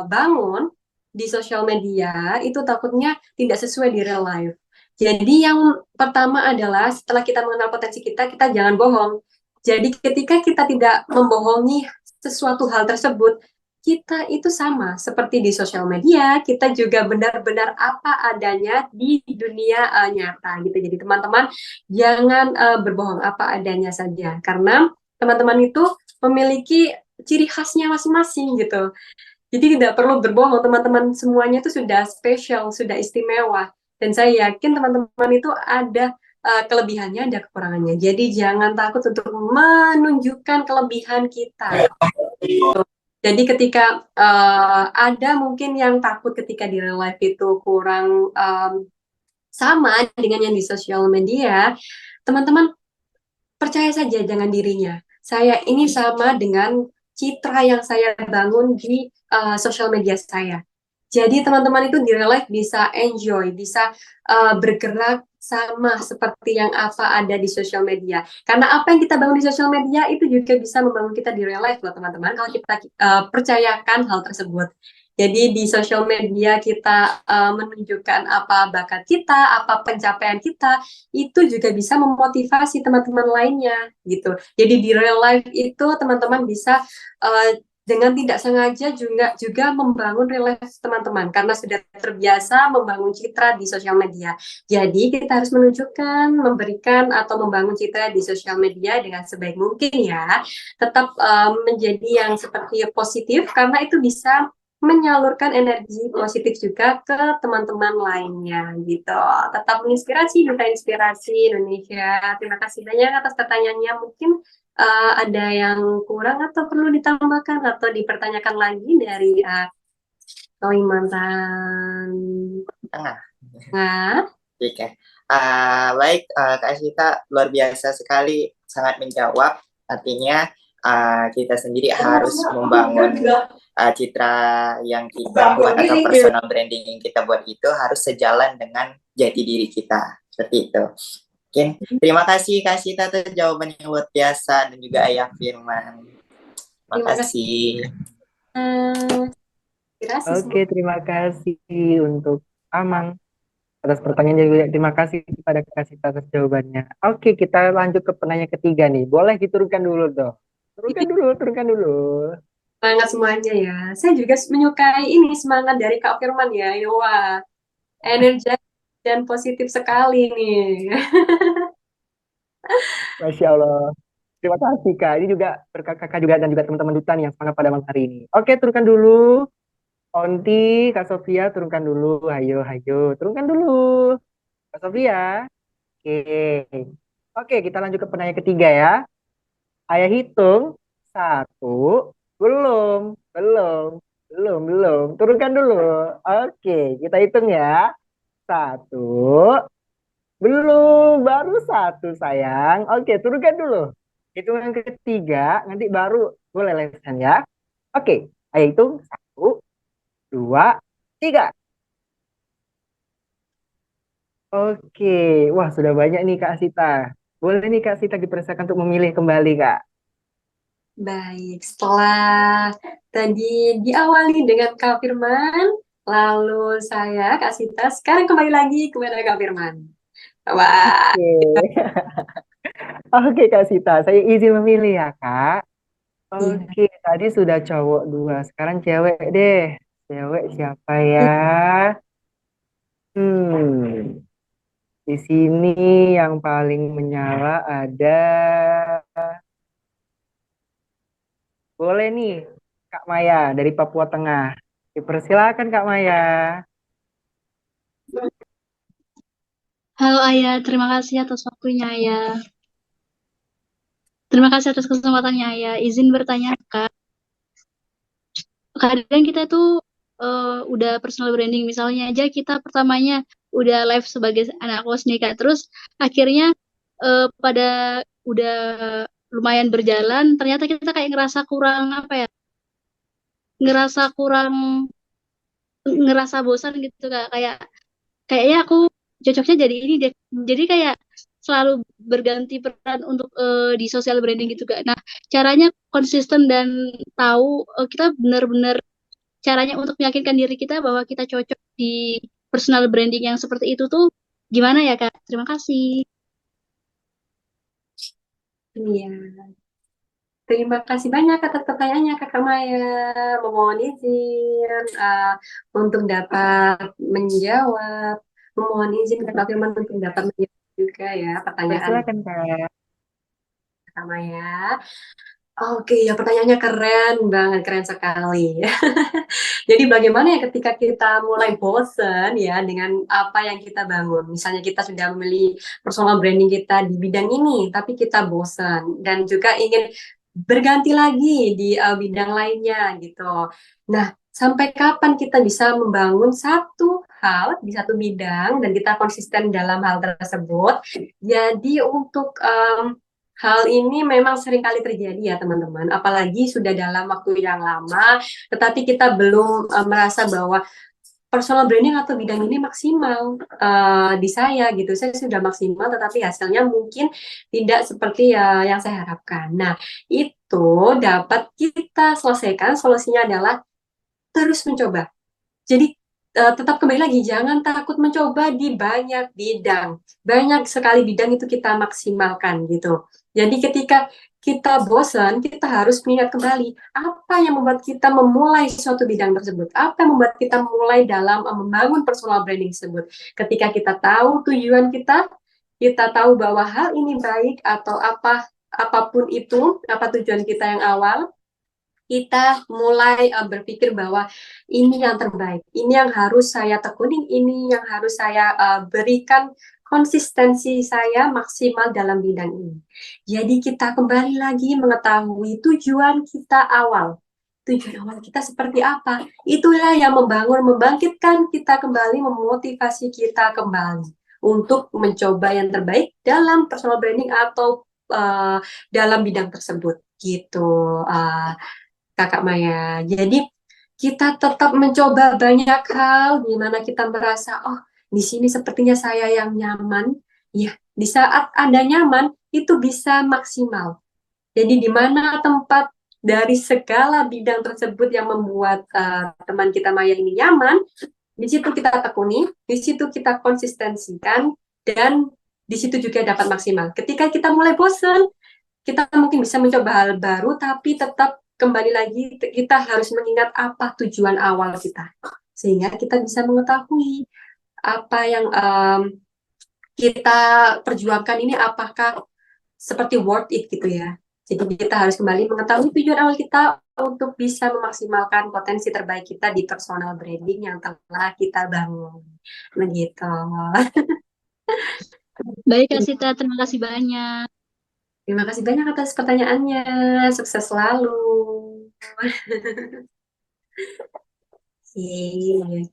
Speaker 2: bangun di sosial media itu takutnya tidak sesuai di real life. Jadi yang pertama adalah setelah kita mengenal potensi kita jangan bohong. Jadi ketika kita tidak membohongi sesuatu hal tersebut, kita itu sama seperti di sosial media, kita juga benar-benar apa adanya di dunia nyata gitu. Jadi teman-teman jangan berbohong, apa adanya saja, karena teman-teman itu memiliki ciri khasnya masing-masing gitu. Jadi tidak perlu berbohong, teman-teman semuanya itu sudah spesial, sudah istimewa. Dan saya yakin teman-teman itu ada kelebihannya, ada kekurangannya. Jadi jangan takut untuk menunjukkan kelebihan kita. Jadi ketika ada mungkin yang takut ketika di real life itu kurang sama dengan yang di sosial media, teman-teman percaya saja dengan dirinya. Saya ini sama dengan citra yang saya bangun di sosial media saya. Jadi teman-teman itu di real life bisa enjoy, bisa bergerak sama seperti yang apa ada di sosial media. Karena apa yang kita bangun di sosial media itu juga bisa membangun kita di real life loh teman-teman, kalau kita percayakan hal tersebut. Jadi di sosial media kita menunjukkan apa bakat kita, apa pencapaian kita, itu juga bisa memotivasi teman-teman lainnya gitu. Jadi di real life itu teman-teman bisa dengan tidak sengaja juga membangun real life teman-teman karena sudah terbiasa membangun citra di sosial media. Jadi kita harus menunjukkan, memberikan atau membangun citra di sosial media dengan sebaik mungkin ya. Tetap menjadi yang seperti positif karena itu bisa menyalurkan energi positif juga ke teman-teman lainnya gitu. Tetap menginspirasi, duta inspirasi Indonesia. Terima kasih banyak atas pertanyaannya. Mungkin ada yang kurang atau perlu ditambahkan atau dipertanyakan lagi dari Kalimantan
Speaker 5: Tengah.
Speaker 2: Tengah.
Speaker 5: Oke. Baik, Kak Sita luar biasa sekali, sangat menjawab. Artinya kita sendiri harus membangun citra yang kita buat atau personal branding yang kita buat itu harus sejalan dengan jati diri kita. Seperti itu. Mungkin terima kasih Kak Sita atas jawabannya luar biasa dan juga Ayah Firman. Terima
Speaker 2: Terima kasih.
Speaker 5: kasih.
Speaker 1: Oke, terima kasih untuk Amang atas pertanyaannya juga. Terima kasih kepada Kak Sita atas jawabannya. Oke, kita lanjut ke penanya ketiga nih. Boleh diturunkan dulu dong. Turunkan dulu.
Speaker 2: Semangat semuanya ya. Saya juga menyukai ini semangat dari Kak Firman ya. Wah, energi dan positif sekali nih.
Speaker 1: Masya Allah. Terima kasih Kak. Ini juga berkat Kakak juga dan juga teman-teman duta nih yang semangat pada malam hari ini. Oke, turunkan dulu. Onti, Kak Sofia, turunkan dulu. Hayo. Turunkan dulu. Kak Sofia. Oke. Oke, kita lanjut ke penanya ketiga ya. Ayah hitung. Satu. Belum. Turunkan dulu. Oke, kita hitung ya. Satu. Belum, baru satu sayang. Oke, turunkan dulu. Hitungan ketiga, nanti baru boleh lesan ya. Oke, ayo hitung. Satu, dua, tiga. Oke, wah sudah banyak nih Kak Sita. Boleh nih Kak Sita dipersilakan untuk memilih kembali Kak.
Speaker 2: Baik, setelah tadi diawali dengan Kak Firman, lalu saya, Kak Sita, sekarang kembali lagi kepada Kak Firman. Wah,
Speaker 1: Oke. Oke Kak Sita, saya izin memilih ya Kak.
Speaker 2: iya.
Speaker 1: Oke, tadi sudah cowok dua, sekarang cewek deh. Cewek siapa ya? Hmm, di sini yang paling menyala ada, boleh nih, Kak Maya dari Papua Tengah. Dipersilakan Kak Maya.
Speaker 6: Halo Ayah, terima kasih atas waktunya Ayah. Terima kasih atas kesempatannya Ayah. Izin bertanya Kak, kadang kita tuh udah personal branding, misalnya aja kita pertamanya udah live sebagai anak kos nih Kak, terus akhirnya pada udah lumayan berjalan, ternyata kita kayak ngerasa kurang apa ya, ngerasa kurang, ngerasa bosan gitu Kak, kayaknya aku cocoknya jadi ini deh. Jadi kayak selalu berganti peran untuk di social branding gitu Kak. Nah, caranya konsisten dan tahu kita benar-benar caranya untuk meyakinkan diri kita bahwa kita cocok di personal branding yang seperti itu tuh gimana ya Kak? Terima kasih.
Speaker 2: Iya. Terima kasih banyak atas pertanyaannya Kakak Maya. Memohon izin untuk dapat menjawab. Memohon izin Kakak Firman untuk dapat menjawab juga ya pertanyaan
Speaker 1: Persilakan Kak.
Speaker 2: Kakak Maya. Oke, ya pertanyaannya keren banget, keren sekali. Jadi bagaimana ya ketika kita mulai bosen ya dengan apa yang kita bangun. Misalnya kita sudah memilih personal branding kita di bidang ini, tapi kita bosen dan juga ingin berganti lagi di bidang lainnya gitu. Nah, sampai kapan kita bisa membangun satu hal di satu bidang dan kita konsisten dalam hal tersebut. Jadi untuk hal ini memang sering kali terjadi ya teman-teman, apalagi sudah dalam waktu yang lama, tetapi kita belum merasa bahwa personal branding atau bidang ini maksimal di saya gitu. Saya sudah maksimal, tetapi hasilnya mungkin tidak seperti yang saya harapkan. Nah, itu dapat kita selesaikan. Solusinya adalah terus mencoba. Jadi tetap kembali lagi, jangan takut mencoba di banyak bidang. Banyak sekali bidang itu kita maksimalkan gitu. Jadi ketika kita bosan, kita harus mengingat kembali apa yang membuat kita memulai suatu bidang tersebut. Apa yang membuat kita mulai dalam membangun personal branding tersebut. Ketika kita tahu tujuan kita tahu bahwa hal ini baik atau apapun itu, apa tujuan kita yang awal, kita mulai berpikir bahwa ini yang terbaik, ini yang harus saya tekuni, ini yang harus saya berikan konsistensi saya maksimal dalam bidang ini. Jadi kita kembali lagi mengetahui tujuan kita awal. Tujuan awal kita seperti apa? Itulah yang membangkitkan kita kembali, memotivasi kita kembali untuk mencoba yang terbaik dalam personal branding atau dalam bidang tersebut gitu. Kakak Maya. Jadi kita tetap mencoba banyak hal di mana kita merasa, oh di sini sepertinya saya yang nyaman. Ya, di saat Anda nyaman itu bisa maksimal. Jadi di mana tempat dari segala bidang tersebut yang membuat teman kita Maya ini nyaman, di situ kita tekuni, di situ kita konsistensikan, dan di situ juga dapat maksimal. Ketika kita mulai bosan, kita mungkin bisa mencoba hal baru, tapi tetap kembali lagi kita harus mengingat apa tujuan awal kita, sehingga kita bisa mengetahui apa yang kita perjuangkan ini apakah seperti worth it gitu ya. Jadi kita harus kembali mengetahui tujuan awal kita untuk bisa memaksimalkan potensi terbaik kita di personal branding yang telah kita bangun. Begitu.
Speaker 6: Baik Kak Sita, terima kasih banyak.
Speaker 2: Terima kasih banyak atas pertanyaannya. Sukses selalu. Yeay.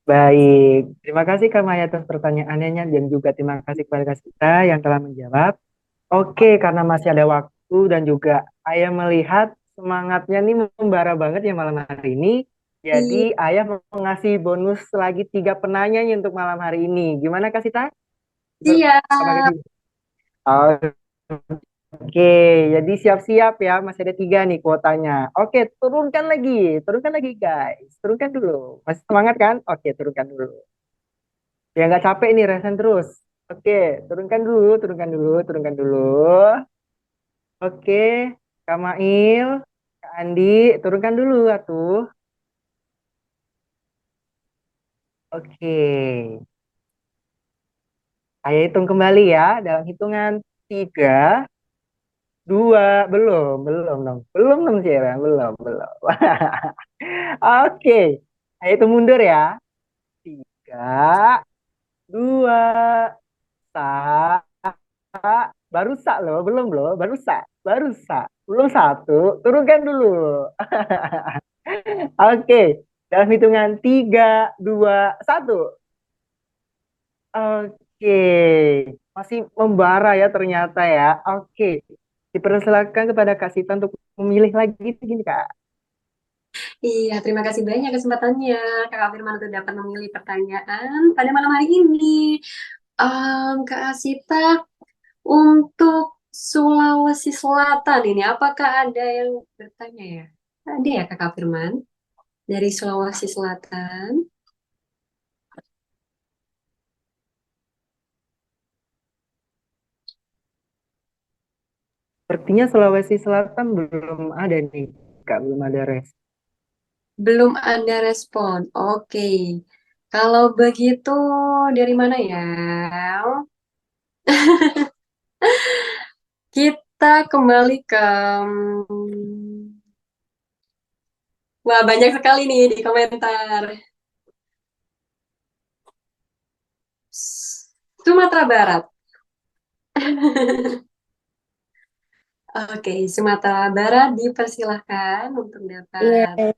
Speaker 1: Baik, terima kasih Kak Maya atas pertanyaannya dan juga terima kasih kepada Kak Sita yang telah menjawab. Oke, karena masih ada waktu dan juga Ayah melihat semangatnya nih membara banget ya malam hari ini. Jadi Ayah mau ngasih bonus lagi 3 penanya nih untuk malam hari ini. Gimana Kak Sita?
Speaker 2: Iya.
Speaker 1: Apakah gitu? Oke, jadi siap-siap ya. Masih ada 3 nih kuotanya. Oke, turunkan lagi guys. Turunkan dulu. Masih semangat kan? Oke, turunkan dulu. Ya nggak capek nih, resen terus. Oke, turunkan dulu, turunkan dulu, turunkan dulu. Oke, Kak Mail, Kak Andi, turunkan dulu atuh. Oke, saya hitung kembali ya dalam hitungan 3, 2, belum dong, belum dong Cira, belum. Oke, saya hitung mundur ya. 3, 2, 1. Baru sak loh, baru sak, belum 1, turunkan dulu. Oke, dalam hitungan 3, 2, 1. Oke, masih membara ya ternyata ya. Oke, dipersilakan kepada Kak Sita untuk memilih lagi gini Kak.
Speaker 2: Iya, terima kasih banyak kesempatannya Kakak Firman untuk dapat memilih pertanyaan pada malam hari ini. Kak Sita, untuk Sulawesi Selatan ini, apakah ada yang bertanya ya? Ada ya Kakak Firman dari Sulawesi Selatan?
Speaker 1: Sepertinya Sulawesi Selatan belum ada nih Kak, belum ada
Speaker 2: Belum ada respon. Oke. Kalau begitu dari mana ya? Kita kembali ke wah, banyak sekali nih di komentar. Sumatera Barat. Oke, Sumatera Barat dipersilahkan untuk
Speaker 7: Iya,
Speaker 2: dapat.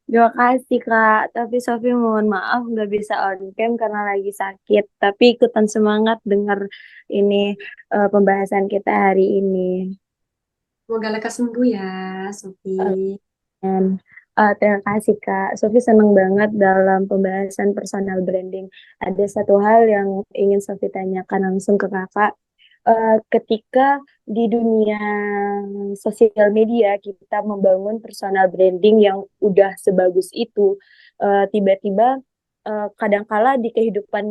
Speaker 7: terima kasih Kak. Tapi Sofi mohon maaf nggak bisa on cam karena lagi sakit. Tapi ikutan semangat dengar ini pembahasan kita hari ini.
Speaker 2: Semoga lekas sembuh ya, Sofi.
Speaker 7: Dan terima kasih Kak. Sofi senang banget dalam pembahasan personal branding. Ada satu hal yang ingin Sofi tanyakan langsung ke Kakak. Ketika di dunia sosial media kita membangun personal branding yang udah sebagus itu, tiba-tiba kadangkala di kehidupan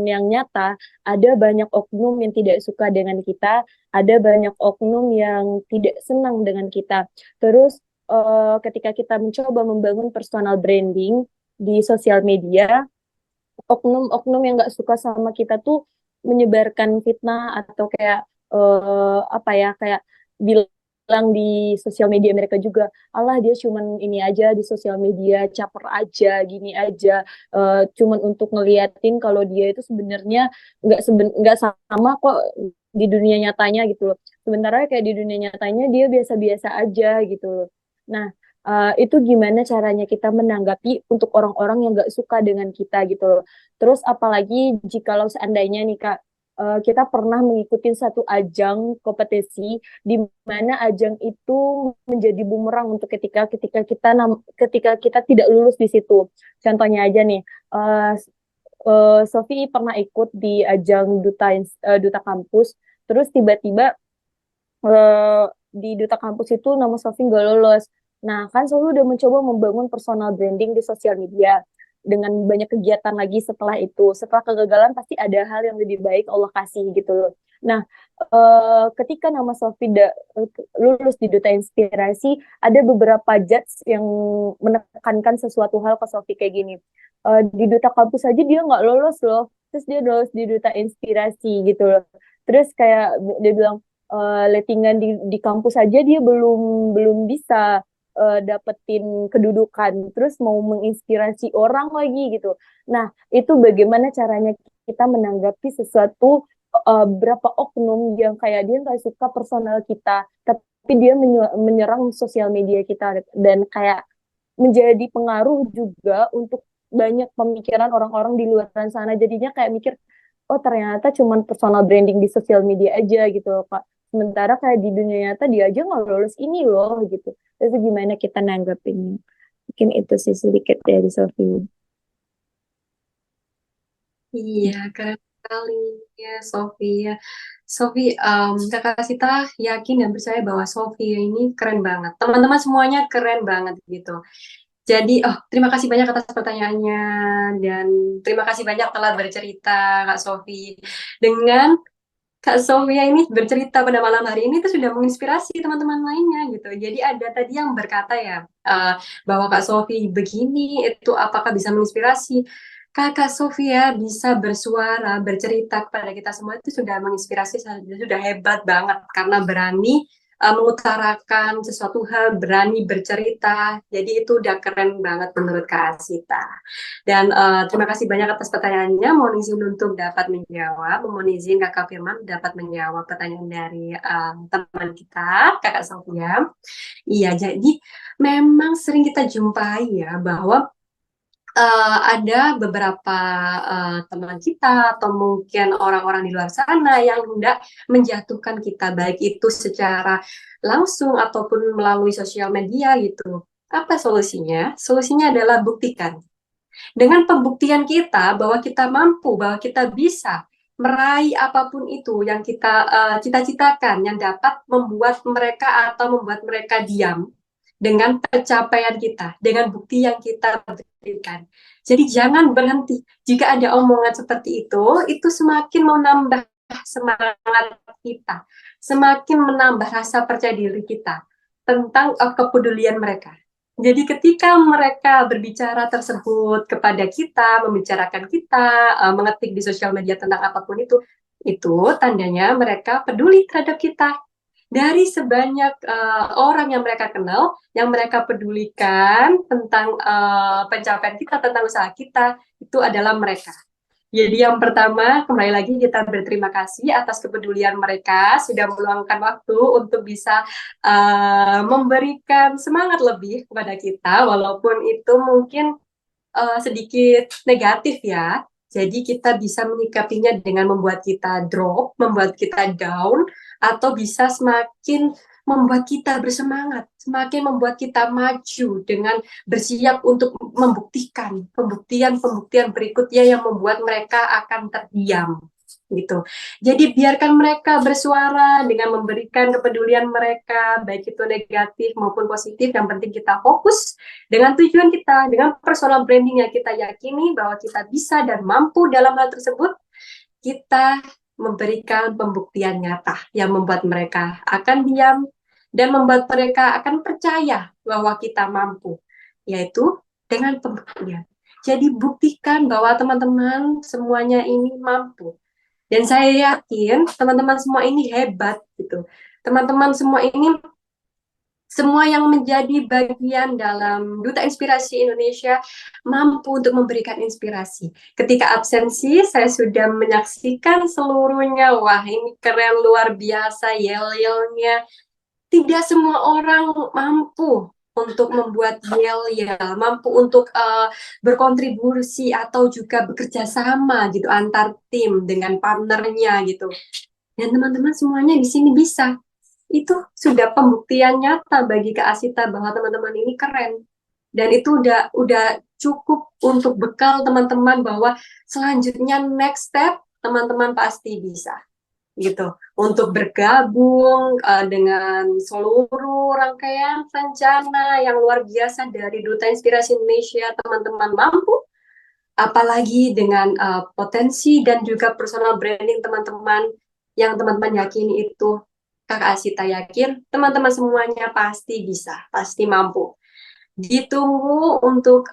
Speaker 7: yang nyata ada banyak oknum yang tidak suka dengan kita, ada banyak oknum yang tidak senang dengan kita. Terus ketika kita mencoba membangun personal branding di sosial media, oknum-oknum yang nggak suka sama kita tuh menyebarkan fitnah atau kayak apa ya kayak bilang bilang di sosial media mereka juga, Allah dia cuman ini aja di sosial media, caper aja, gini aja, cuman untuk ngeliatin kalau dia itu sebenarnya nggak sama kok di dunia nyatanya gitu loh. Sementara kayak di dunia nyatanya dia biasa-biasa aja gitu loh. Nah, itu gimana caranya kita menanggapi untuk orang-orang yang nggak suka dengan kita gitu loh. Terus apalagi jikalau seandainya nih Kak, kita pernah mengikuti satu ajang kompetisi di mana ajang itu menjadi bumerang untuk ketika kita tidak lulus di situ. Contohnya aja nih, Sofi pernah ikut di ajang duta kampus, terus tiba-tiba di duta kampus itu nama Sofi nggak lolos. Nah, kan Sofi udah mencoba membangun personal branding di sosial media dengan banyak kegiatan lagi setelah itu. Setelah kegagalan pasti ada hal yang lebih baik Allah kasih gitu loh. Nah, ketika nama Sofi lulus di Duta Inspirasi, ada beberapa judge yang menekankan sesuatu hal ke Sofi kayak gini. Di Duta Kampus aja dia nggak lolos loh, terus dia lolos di Duta Inspirasi gitu loh. Terus kayak dia bilang, lettingan di kampus aja dia belum bisa dapetin kedudukan, terus mau menginspirasi orang lagi gitu. Nah, itu bagaimana caranya kita menanggapi sesuatu, berapa oknum yang kayak dia nggak suka personal kita, tapi dia menyerang sosial media kita dan kayak menjadi pengaruh juga untuk banyak pemikiran orang-orang di luar sana. Jadinya kayak mikir, oh ternyata cuman personal branding di sosial media aja gitu loh, Kak. Sementara kayak di dunia nyata dia aja nggak lolos ini loh gitu. Itu gimana kita nanggapinnya? Mungkin itu sih sedikit dari Sofi.
Speaker 2: Iya, keren sekali ya Sofi ya. Sofi, Kakak Sita yakin dan percaya bahwa Sofi ini keren banget. Teman-teman semuanya keren banget gitu. Jadi, terima kasih banyak atas pertanyaannya dan terima kasih banyak telah bercerita Kak Sofi. Dengan Kak Sofia ini bercerita pada malam hari ini itu sudah menginspirasi teman-teman lainnya gitu. Jadi ada tadi yang berkata ya, bahwa Kak Sofi begini, itu apakah bisa menginspirasi? Kakak Sofia bisa bersuara, bercerita kepada kita semua itu sudah menginspirasi, sudah hebat banget karena berani mengutarakan sesuatu hal, berani bercerita. Jadi itu udah keren banget menurut Kak Asita. Dan terima kasih banyak atas pertanyaannya. Mohon izin untuk dapat menjawab. Mohon izin Kakak Firman dapat menjawab pertanyaan dari teman kita, Kakak Sofia. Iya, jadi memang sering kita jumpai ya bahwa ada beberapa teman kita atau mungkin orang-orang di luar sana yang hendak menjatuhkan kita, baik itu secara langsung ataupun melalui sosial media gitu. Apa solusinya? Solusinya adalah buktikan. Dengan pembuktian kita bahwa kita mampu, bahwa kita bisa meraih apapun itu yang kita cita-citakan, yang dapat membuat mereka atau membuat mereka diam, dengan pencapaian kita, dengan bukti yang kita berikan. Jadi jangan berhenti. Jika ada omongan seperti itu semakin menambah semangat kita, semakin menambah rasa percaya diri kita tentang kepedulian mereka. Jadi ketika mereka berbicara tersebut kepada kita, membicarakan kita, mengetik di sosial media tentang apapun itu tandanya mereka peduli terhadap kita. Dari sebanyak orang yang mereka kenal, yang mereka pedulikan tentang pencapaian kita, tentang usaha kita, itu adalah mereka. Jadi yang pertama, kembali lagi kita berterima kasih atas kepedulian mereka, sudah meluangkan waktu untuk bisa memberikan semangat lebih kepada kita, walaupun itu mungkin sedikit negatif ya. Jadi kita bisa menyikapinya dengan membuat kita drop, membuat kita down, atau bisa semakin membuat kita bersemangat, semakin membuat kita maju dengan bersiap untuk membuktikan pembuktian berikutnya yang membuat mereka akan terdiam gitu. Jadi biarkan mereka bersuara dengan memberikan kepedulian mereka, baik itu negatif maupun positif. Yang penting kita fokus dengan tujuan kita, dengan personal branding yang kita yakini bahwa kita bisa dan mampu dalam hal tersebut. Kita memberikan pembuktian nyata yang membuat mereka akan diam dan membuat mereka akan percaya bahwa kita mampu, yaitu dengan pembuktian. Jadi buktikan bahwa teman-teman semuanya ini mampu. Dan saya yakin teman-teman semua ini hebat gitu. Teman-teman semua ini semua yang menjadi bagian dalam Duta Inspirasi Indonesia mampu untuk memberikan inspirasi. Ketika absensi, saya sudah menyaksikan seluruhnya. Wah, ini keren luar biasa, yel-yelnya. Tidak semua orang mampu untuk membuat yel-yel, mampu untuk berkontribusi atau juga bekerja sama gitu antar tim dengan partnernya gitu. Dan teman-teman semuanya di sini bisa. Itu sudah pembuktian nyata bagi Kak Asita bahwa teman-teman ini keren. Dan itu udah cukup untuk bekal teman-teman bahwa selanjutnya next step teman-teman pasti bisa gitu untuk bergabung dengan seluruh rangkaian rencana yang luar biasa dari Duta Inspirasi Indonesia. Teman-teman mampu, apalagi dengan potensi dan juga personal branding teman-teman yang teman-teman yakini itu. Kakak Asita yakin teman-teman semuanya pasti bisa, pasti mampu. Ditunggu untuk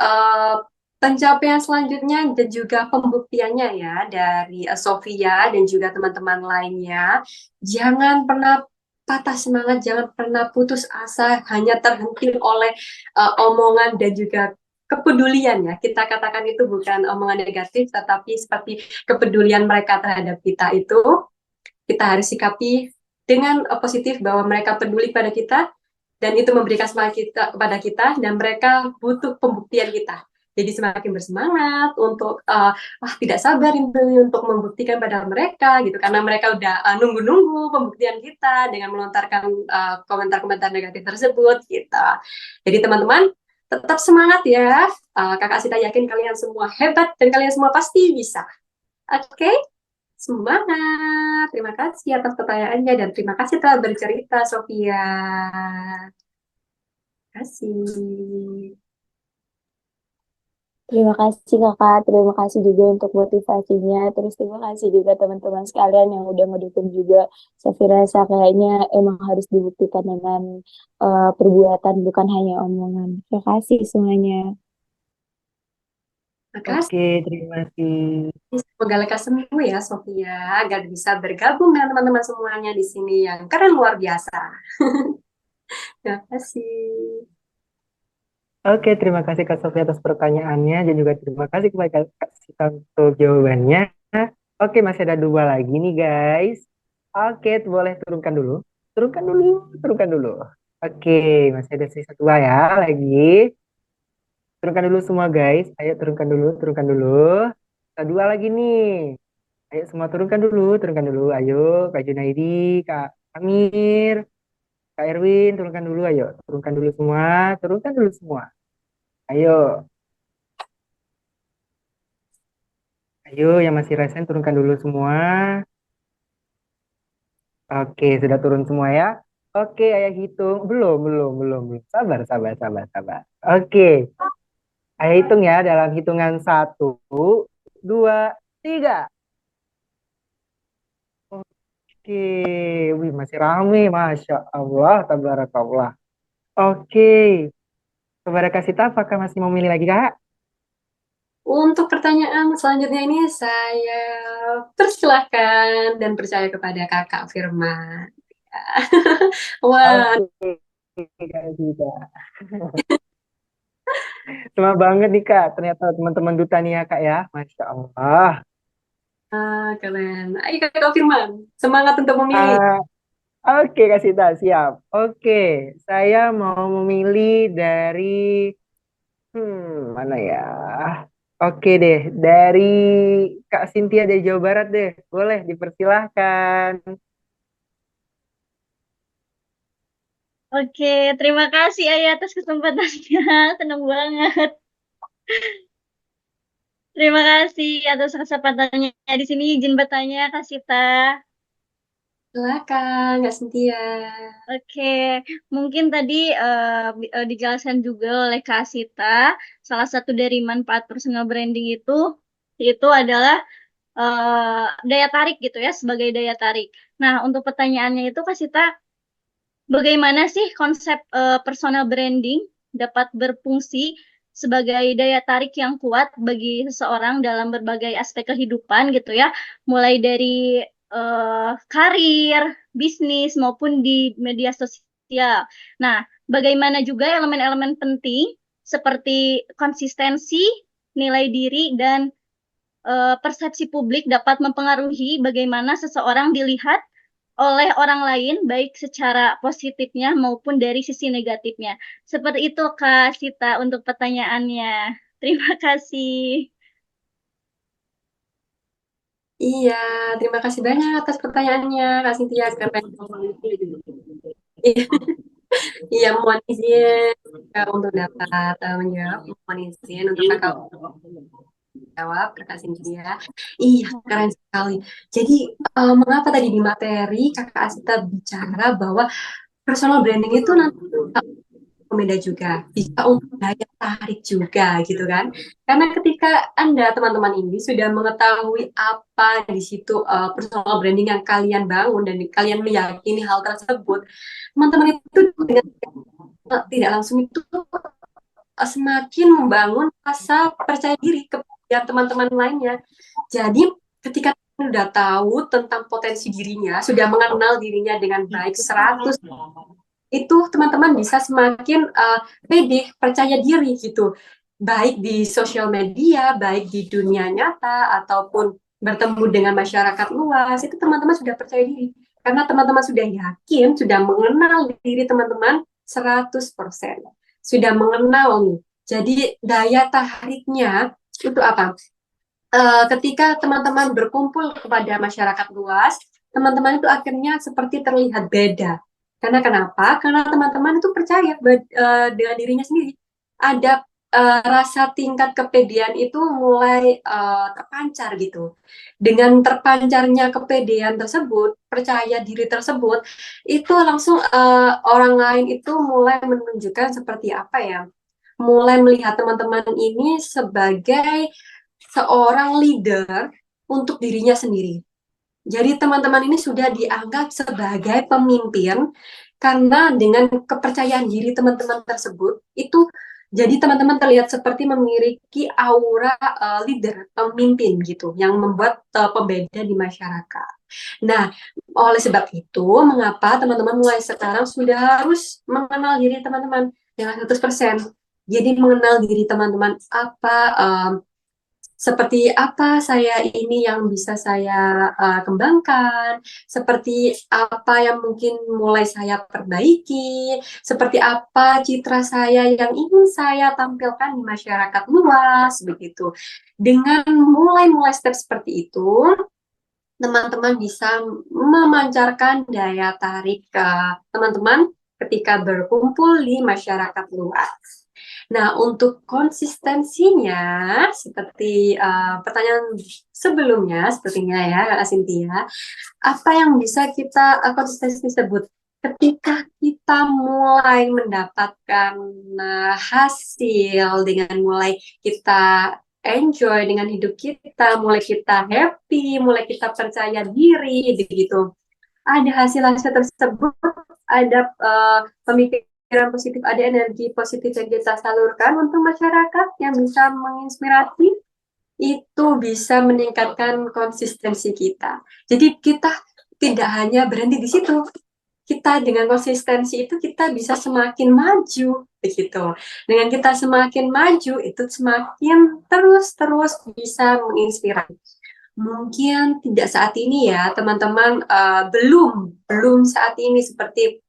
Speaker 2: pencapaian selanjutnya dan juga pembuktiannya ya dari Sofia dan juga teman-teman lainnya. Jangan pernah patah semangat, jangan pernah putus asa hanya terhenti oleh omongan dan juga kepedulian ya. Kita katakan itu bukan omongan negatif, tetapi seperti kepedulian mereka terhadap kita itu, kita harus sikapi dengan positif bahwa mereka peduli pada kita dan itu memberikan semangat kepada kita dan mereka butuh pembuktian kita. Jadi semakin bersemangat untuk tidak sabar untuk membuktikan pada mereka gitu karena mereka udah nunggu-nunggu pembuktian kita dengan melontarkan komentar-komentar negatif tersebut gitu. Jadi teman-teman tetap semangat ya. Kakak Asita yakin kalian semua hebat dan kalian semua pasti bisa. Oke? Semangat. Terima kasih atas pertanyaannya dan terima kasih telah bercerita Sofia. Terima kasih.
Speaker 7: Terima kasih Kakak, terima kasih juga untuk motivasinya, terus terima kasih juga teman-teman sekalian yang udah ngedukung juga. Saya rasa kayaknya emang harus dibuktikan dengan perbuatan, bukan hanya omongan. Terima kasih semuanya.
Speaker 2: Makasih.
Speaker 1: Oke, terima kasih.
Speaker 2: Semoga lekas sembuh ya Sofia, agar bisa bergabung dengan teman-teman semuanya di sini yang keren luar biasa. Terima kasih.
Speaker 1: Oke, terima kasih Kak Sofia atas pertanyaannya dan juga terima kasih kepada Kak Sita untuk jawabannya. Oke, masih ada dua lagi nih guys. Oke, boleh turunkan dulu. Turunkan dulu, turunkan dulu. Oke, masih ada sisa dua ya lagi. Turunkan dulu semua guys. Ayo turunkan dulu, turunkan dulu. Sisa dua lagi nih. Ayo semua turunkan dulu. Ayo, Kak Junaidi, Kak Amir, Kak Erwin, turunkan dulu. Ayo, turunkan dulu semua. Turunkan dulu semua. Ayo, ayo yang masih resen turunkan dulu semua. Oke, sudah turun semua ya. Oke, ayah hitung. Belum. Sabar, sabar, sabar, sabar. Oke, ayah hitung ya dalam hitungan 1, 2, 3. Oke, wih masih rame, Masya Allah, tabarakallah. Oke, kepada Kak Sita, apakah masih mau milih lagi Kak?
Speaker 2: Untuk pertanyaan selanjutnya ini saya persilahkan dan percaya kepada Kakak Firman. Wah,
Speaker 1: Oke, Kak Sita. Semangat banget nih Kak, ternyata teman-teman duta nih ya Kak ya, Masya Allah.
Speaker 2: keren. Ayo Kakak Firman, semangat untuk memilih.
Speaker 1: Oke, Kak Sita, siap. Oke, saya mau memilih dari, mana ya? Oke deh, dari Kak Cynthia dari Jawa Barat deh. Boleh, dipersilahkan.
Speaker 6: Oke, terima kasih Ayah atas kesempatannya. Senang banget. Terima kasih atas kesempatannya. Di sini izin bertanya, Kak Sita.
Speaker 2: Silakan, Kak Cynthia.
Speaker 6: Oke, mungkin tadi dijelaskan juga oleh Kak Sita, salah satu dari manfaat personal branding itu adalah daya tarik gitu ya, sebagai daya tarik. Nah, untuk pertanyaannya itu Kak Sita, bagaimana sih konsep personal branding dapat berfungsi sebagai daya tarik yang kuat bagi seseorang dalam berbagai aspek kehidupan gitu ya, mulai dari karir, bisnis maupun di media sosial
Speaker 8: Ya. Nah, bagaimana juga elemen-elemen penting seperti konsistensi, nilai diri, dan persepsi publik dapat mempengaruhi bagaimana seseorang dilihat oleh orang lain, baik secara positifnya maupun dari sisi negatifnya. Seperti itu, Kak Sita, untuk pertanyaannya. Terima kasih.
Speaker 2: Iya, terima kasih banyak atas pertanyaannya, Kak Cynthia. Keren. Iya, mohon izin Kak, untuk dapat menjawab. Mohon izin untuk Kakak jawab, Kakak Cynthia. Iya, keren sekali. Jadi, mengapa tadi di materi Kakak Asita bicara bahwa personal branding itu nanti beda juga, bisa untuk daya tarik juga gitu kan. Karena ketika Anda teman-teman ini sudah mengetahui apa di situ personal branding yang kalian bangun dan kalian meyakini hal tersebut, teman-teman itu dengan tidak langsung itu semakin membangun rasa percaya diri kepada teman-teman lainnya. Jadi ketika sudah tahu tentang potensi dirinya, sudah mengenal dirinya dengan baik 100, itu teman-teman bisa semakin pede, percaya diri gitu. Baik di sosial media, baik di dunia nyata, ataupun bertemu dengan masyarakat luas, itu teman-teman sudah percaya diri. Karena teman-teman sudah yakin, sudah mengenal diri teman-teman 100%. Sudah mengenal nih. Jadi daya tariknya itu apa? Ketika teman-teman berkumpul kepada masyarakat luas, teman-teman itu akhirnya seperti terlihat beda. Karena kenapa? Karena teman-teman itu percaya dengan dirinya sendiri. Ada rasa tingkat kepedean itu mulai terpancar gitu. Dengan terpancarnya kepedean tersebut, percaya diri tersebut, itu langsung orang lain itu mulai menunjukkan seperti apa ya? Mulai melihat teman-teman ini sebagai seorang leader untuk dirinya sendiri. Jadi teman-teman ini sudah dianggap sebagai pemimpin karena dengan kepercayaan diri teman-teman tersebut itu jadi teman-teman terlihat seperti memiliki aura leader, pemimpin gitu yang membuat pembeda di masyarakat. Nah, oleh sebab itu mengapa teman-teman mulai sekarang sudah harus mengenal diri teman-teman dengan 100%. Jadi mengenal diri teman-teman apa seperti apa saya ini yang bisa saya kembangkan, seperti apa yang mungkin mulai saya perbaiki, seperti apa citra saya yang ingin saya tampilkan di masyarakat luas, begitu. Dengan mulai step seperti itu, teman-teman bisa memancarkan daya tarik ke teman-teman ketika berkumpul di masyarakat luas. Nah, untuk konsistensinya, seperti pertanyaan sebelumnya, sepertinya ya, Kak Cynthia, apa yang bisa kita konsistensi sebut? Ketika kita mulai mendapatkan hasil dengan mulai kita enjoy dengan hidup kita, mulai kita happy, mulai kita percaya diri, begitu. Ada hasil-hasil tersebut, ada pemikiran positif, ada energi positif yang kita salurkan untuk masyarakat yang bisa menginspirasi, itu bisa meningkatkan konsistensi kita. Jadi kita tidak hanya berhenti di situ. Kita dengan konsistensi itu kita bisa semakin maju, begitu. Dengan kita semakin maju, itu semakin terus bisa menginspirasi. Mungkin tidak saat ini ya, teman-teman, belum saat ini seperti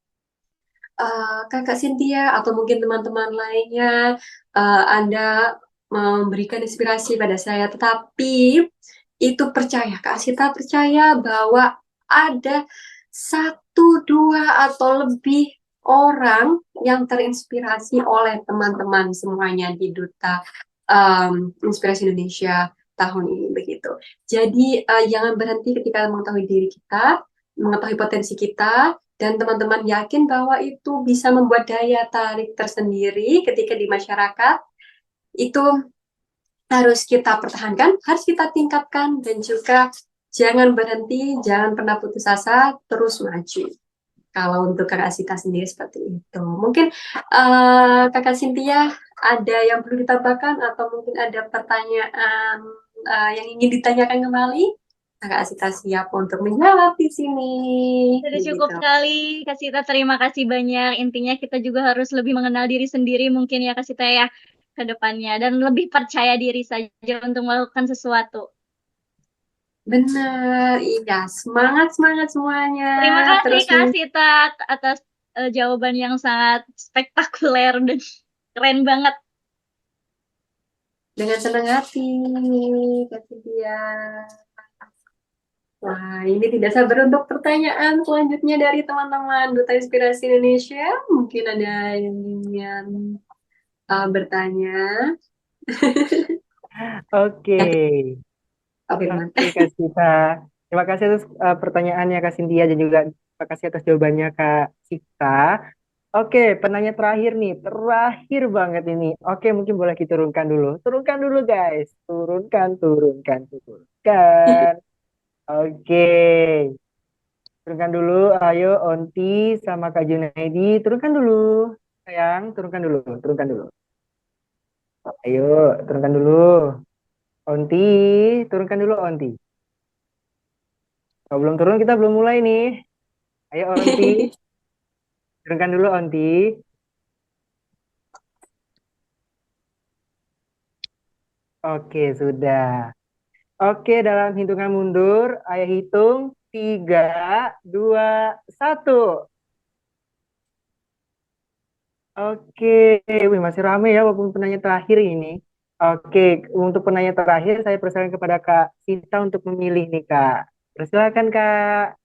Speaker 2: Kakak Cynthia atau mungkin teman-teman lainnya, Anda memberikan inspirasi pada saya, tetapi itu percaya, Kak Sita percaya bahwa ada 1, 2 atau lebih orang yang terinspirasi oleh teman-teman semuanya di Duta Inspirasi Indonesia tahun ini, begitu. Jadi jangan berhenti ketika mengetahui diri kita, mengetahui potensi kita, dan teman-teman yakin bahwa itu bisa membuat daya tarik tersendiri ketika di masyarakat. Itu harus kita pertahankan, harus kita tingkatkan, dan juga jangan berhenti, jangan pernah putus asa, terus maju. Kalau untuk Kakak Sita sendiri seperti itu. Mungkin Kakak Cynthia ada yang perlu ditambahkan atau mungkin ada pertanyaan yang ingin ditanyakan kembali? Kak Asita siap untuk menjawab di sini.
Speaker 8: Sudah cukup
Speaker 2: Begitu.
Speaker 8: sekali, Kak Sita. Terima kasih banyak. Intinya kita juga harus lebih mengenal diri sendiri mungkin ya, Kak Sita ya, ke depannya. Dan lebih percaya diri saja untuk melakukan sesuatu.
Speaker 2: Benar, iya. Semangat semuanya.
Speaker 8: Terima kasih
Speaker 2: Terus
Speaker 8: Kak Sita atas jawaban yang sangat spektakuler dan keren banget.
Speaker 2: dengan senang hati, Kak Cynthia. Wah, ini tidak sabar untuk pertanyaan selanjutnya dari teman-teman Duta Inspirasi Indonesia. Mungkin ada yang ingin bertanya.
Speaker 1: Oke.
Speaker 2: Pak Firman.
Speaker 1: Oke, Kak Sita. Terima kasih atas pertanyaannya Kak Cynthia dan juga terima kasih atas jawabannya Kak Sita. Oke, penanya terakhir nih, terakhir banget ini. Oke, mungkin boleh diturunkan dulu. Turunkan dulu guys. Turunkan. Oke. Turunkan dulu, ayo Onti sama Kak Junaidi. Turunkan dulu. Sayang, turunkan dulu. Ayo, turunkan dulu. Onti, turunkan dulu Onti. Kalau belum turun, kita belum mulai nih. Ayo Onti, turunkan dulu Onti. Oke, sudah. Oke, dalam hitungan mundur, ayo hitung 3, 2, 1. Oke, wih, masih ramai ya walaupun penanya terakhir ini. Oke, untuk penanya terakhir saya persilakan kepada Kak Sita untuk memilih nih Kak. Persilakan Kak.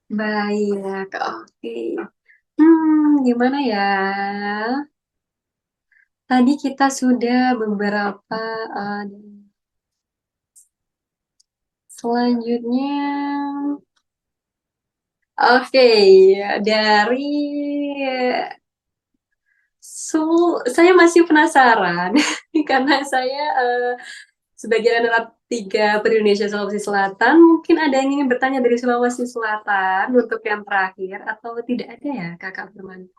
Speaker 2: Baik, oke. Gimana ya? Tadi kita sudah beberapa selanjutnya. Oke, dari saya masih penasaran karena saya sebagai anak 3 Indonesia Sulawesi Selatan, mungkin ada yang ingin bertanya dari Sulawesi Selatan untuk yang terakhir atau tidak ada ya, Kakak Firman?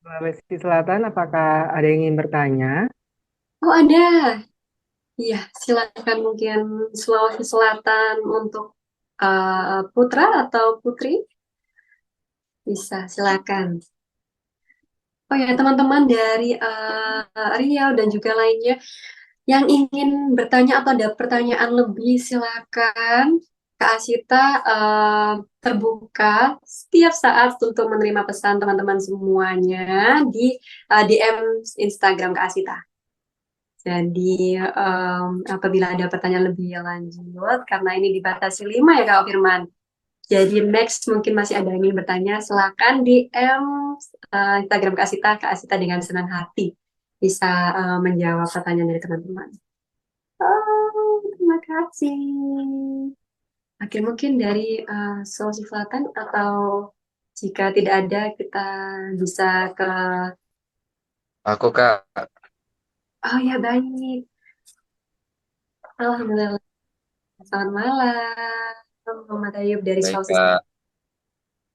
Speaker 1: Sulawesi Selatan, apakah ada yang ingin bertanya?
Speaker 2: Oh, ada. Iya, silakan mungkin Sulawesi Selatan untuk Putra atau Putri bisa silakan. Oh ya, teman-teman dari Riau dan juga lainnya yang ingin bertanya atau ada pertanyaan lebih, silakan. Kak Asita terbuka setiap saat untuk menerima pesan teman-teman semuanya di DM Instagram Kak Asita. Jadi apabila ada pertanyaan lebih lanjut, karena ini dibatasi 5 ya Kak Firman. Jadi next mungkin masih ada yang ingin bertanya, silakan DM Instagram Kak Asita dengan senang hati bisa menjawab pertanyaan dari teman-teman. Oh, terima kasih. Oke, mungkin dari Sulawesi Selatan atau jika tidak ada kita bisa ke...
Speaker 9: Aku Kak,
Speaker 2: Oh ya, baik. Alhamdulillah. Selamat malam. Muhammad Ayub dari
Speaker 9: baik
Speaker 2: Sulawesi
Speaker 9: Kak.
Speaker 2: Selatan.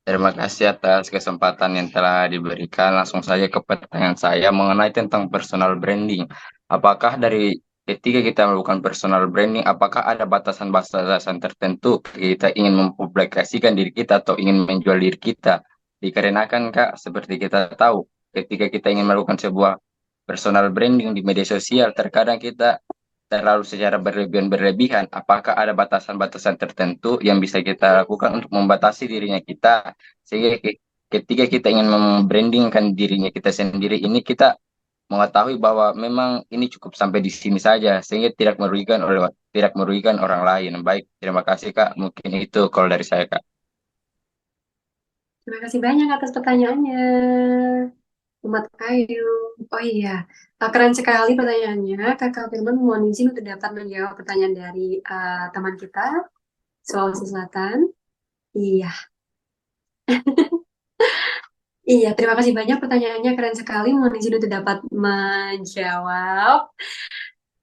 Speaker 9: Terima kasih atas kesempatan yang telah diberikan. Langsung saja ke pertanyaan saya mengenai tentang personal branding. Apakah dari ketika kita melakukan personal branding, apakah ada batasan-batasan tertentu kita ingin mempublikasikan diri kita atau ingin menjual diri kita? Dikarenakan Kak, seperti kita tahu, ketika kita ingin melakukan sebuah personal branding di media sosial, terkadang kita terlalu secara berlebihan. Apakah ada batasan-batasan tertentu yang bisa kita lakukan untuk membatasi dirinya kita, sehingga ketika kita ingin membrandingkan dirinya kita sendiri ini, kita mengetahui bahwa memang ini cukup sampai di sini saja, sehingga tidak merugikan orang lain. Baik, terima kasih Kak. Mungkin itu kalau dari saya Kak.
Speaker 2: Terima kasih banyak atas pertanyaannya. Umat Ayu. Oh iya, keren sekali pertanyaannya. Kakak Firman mohon izin untuk dapat menjawab pertanyaan dari teman kita, Sulawesi Selatan. Iya. Iya, terima kasih banyak pertanyaannya, keren sekali. Mohon izin untuk dapat menjawab.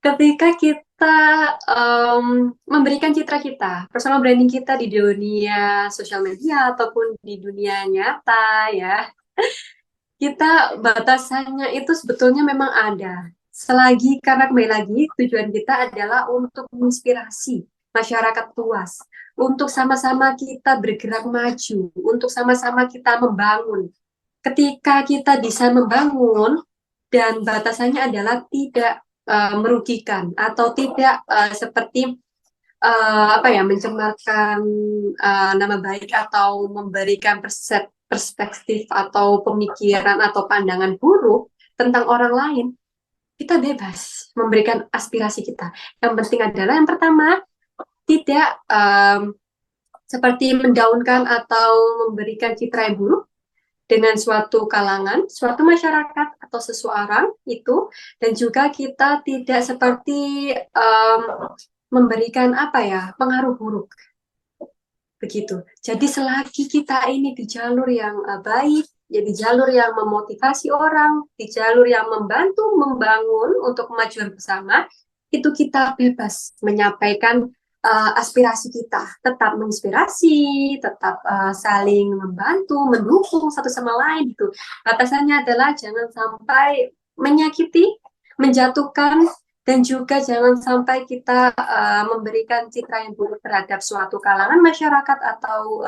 Speaker 2: Ketika kita memberikan citra kita, personal branding kita di dunia sosial media ataupun di dunia nyata ya, kita batasannya itu sebetulnya memang ada. selagi karena kembali lagi tujuan kita adalah untuk menginspirasi masyarakat luas, untuk sama-sama kita bergerak maju, untuk sama-sama kita membangun. Ketika kita bisa membangun dan batasannya adalah tidak merugikan atau tidak seperti mencemarkan nama baik atau memberikan perspektif atau pemikiran atau pandangan buruk tentang orang lain, kita bebas memberikan aspirasi kita. Yang penting adalah yang pertama, tidak seperti mendaunkan atau memberikan citra yang buruk dengan suatu kalangan, suatu masyarakat atau seseorang itu, dan juga kita tidak seperti memberikan pengaruh buruk begitu. Jadi selagi kita ini di jalur yang baik, ya di jalur yang memotivasi orang, di jalur yang membantu membangun untuk kemajuan bersama, itu kita bebas menyampaikan aspirasi kita, tetap menginspirasi, tetap saling membantu, mendukung satu sama lain gitu. Batasannya adalah jangan sampai menyakiti, menjatuhkan, dan juga jangan sampai kita memberikan citra yang buruk terhadap suatu kalangan masyarakat atau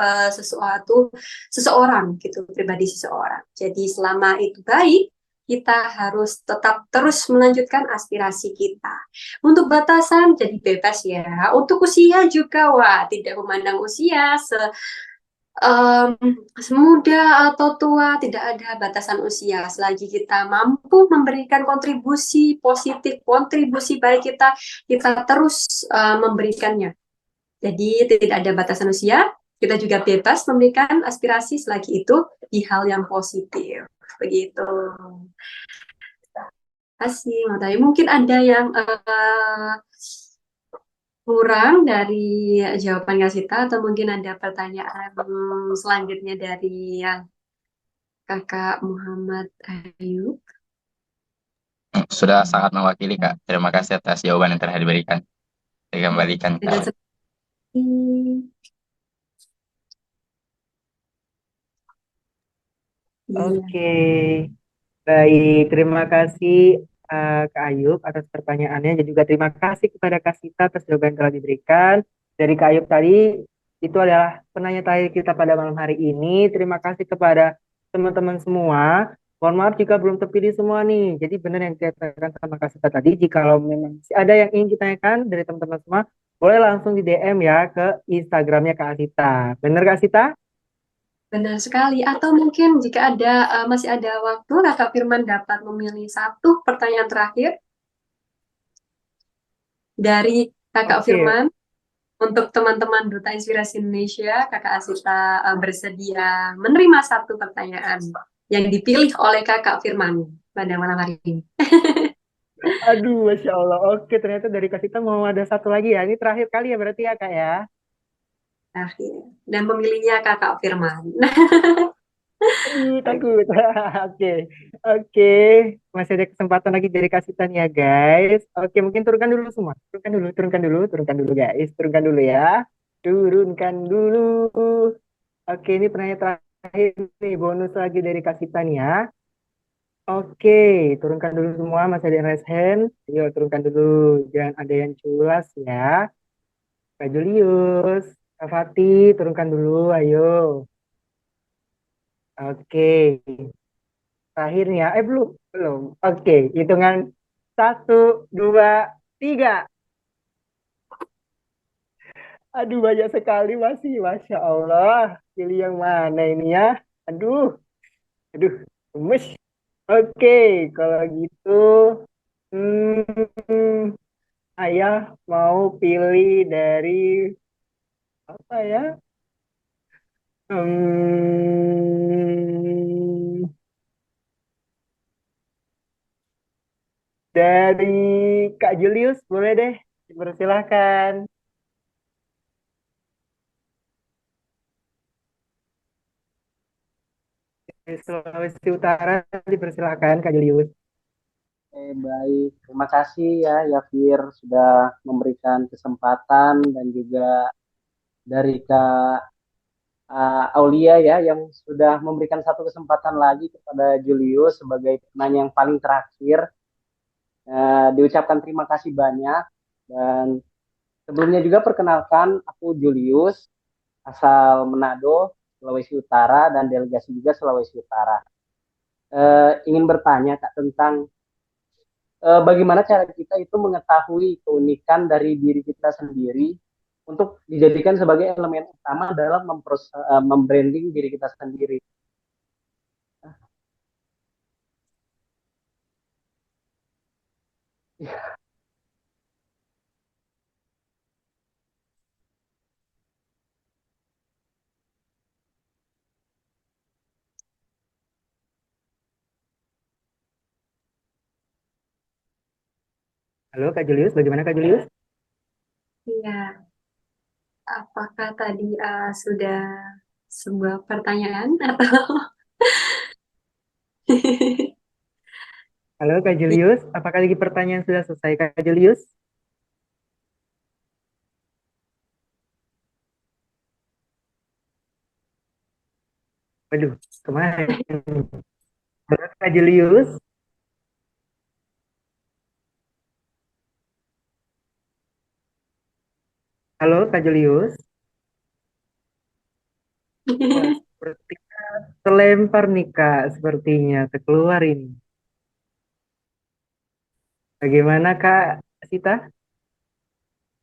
Speaker 2: seseorang gitu, pribadi seseorang. Jadi selama itu baik, kita harus tetap terus melanjutkan aspirasi kita. Untuk batasan jadi bebas ya. Untuk usia juga, tidak memandang usia, semuda atau tua, tidak ada batasan usia. Selagi kita mampu memberikan kontribusi positif, kontribusi baik kita terus memberikannya. Jadi tidak ada batasan usia, kita juga bebas memberikan aspirasi selagi itu di hal yang positif. Begitu. Terima kasih, mungkin ada yang kurang dari jawaban Kak Sita, atau mungkin ada pertanyaan selanjutnya dari Kakak Muhammad Ayub.
Speaker 9: Sudah sangat mewakili, Kak. Terima kasih atas jawaban yang telah diberikan. Saya kembalikan, Kak.
Speaker 1: Oke, baik. Terima kasih Kak Ayub atas pertanyaannya, dan juga terima kasih kepada Kak Sita atas jawaban yang telah diberikan. Dari Kak Ayub tadi, itu adalah penanya terakhir kita pada malam hari ini. Terima kasih kepada teman-teman semua. Mohon maaf jika belum terpilih semua nih. Jadi benar yang dikatakan sama Kak Sita tadi, jikalau memang masih ada yang ingin ditanyakan dari teman-teman semua, boleh langsung di DM ya ke Instagramnya Kak Sita. Benar Kak Sita?
Speaker 2: Benar sekali. Atau mungkin jika masih ada waktu, Kakak Firman dapat memilih satu pertanyaan terakhir dari Kakak Firman. Untuk teman-teman Duta Inspirasi Indonesia, Kakak Asita bersedia menerima satu pertanyaan yang dipilih oleh Kakak Firman pada malam hari ini.
Speaker 1: Aduh, Masya Allah. Oke, ternyata dari Kak Sita mau ada satu lagi ya. Ini terakhir kali ya berarti ya, Kak ya?
Speaker 2: Terakhir. Dan pemilihnya Kakak Firman.
Speaker 1: Takut. Oke. Masih ada kesempatan lagi dari Kak Sita nih ya, guys. Oke, mungkin turunkan dulu semua. Turunkan dulu, guys. Turunkan dulu ya. Turunkan dulu. Oke, ini pertanyaan terakhir nih, bonus lagi dari Kak Sita nih ya. Oke, turunkan dulu semua, masih ada yang raise hand. Yuk, turunkan dulu. Jangan ada yang culas ya. Kak Julius, Kak Fatih, turunkan dulu, ayo. Oke, terakhirnya, belum. Oke, hitungan 1, 2, 3. Aduh, banyak sekali masih, Masya Allah. Pilih yang mana ini ya? Aduh, gemes. Oke, kalau gitu, Ayah mau pilih dari apa ya? Dari Kak Julius, boleh deh. Dipersilahkan. Di Sulawesi Utara, dipersilahkan Kak Julius.
Speaker 10: Baik, terima kasih ya Yafir sudah memberikan kesempatan, dan juga dari Kak Aulia ya yang sudah memberikan satu kesempatan lagi kepada Julius sebagai penanya yang paling terakhir. Diucapkan terima kasih banyak, dan sebelumnya juga perkenalkan, aku Julius, asal Manado, Sulawesi Utara, dan delegasi juga Sulawesi Utara. Ingin bertanya Kak tentang bagaimana cara kita itu mengetahui keunikan dari diri kita sendiri untuk dijadikan sebagai elemen utama dalam membranding diri kita sendiri.
Speaker 1: Halo Kak Julius, bagaimana Kak Julius?
Speaker 2: Iya, apakah tadi sudah sebuah pertanyaan atau
Speaker 1: Halo Kak Julius, apakah lagi pertanyaan sudah selesai Kak Julius? Waduh, kemana? Halo Kak Julius, halo Kak Julius. Wah, sepertinya terlempar nih Kak, sepertinya terkeluar ini. Bagaimana Kak Sita?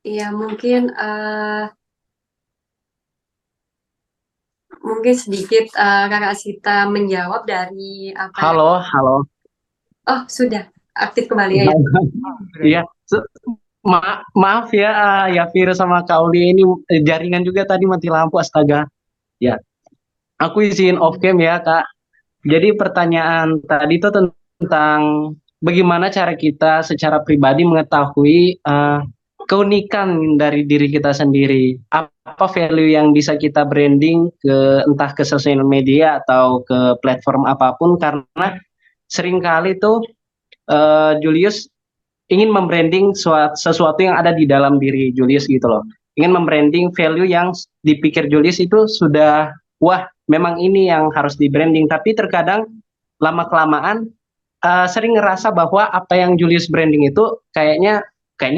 Speaker 2: Iya, mungkin sedikit Kakak Sita menjawab dari apa yang...
Speaker 10: Halo, halo.
Speaker 2: Oh, sudah aktif kembali ya.
Speaker 10: Iya, maaf ya, ya Virus sama Kak Uli ini jaringan juga tadi mati lampu, astaga. Ya, aku izin off cam ya Kak. Jadi pertanyaan tadi itu tentang bagaimana cara kita secara pribadi mengetahui keunikan dari diri kita sendiri. Apa value yang bisa kita branding entah ke sosial media atau ke platform apapun, karena seringkali tuh Julius ingin membranding sesuatu yang ada di dalam diri Julius gitu loh. Ingin membranding value yang dipikir Julius itu sudah, wah memang ini yang harus di branding. Tapi terkadang lama-kelamaan sering ngerasa bahwa apa yang Julius branding itu kayaknya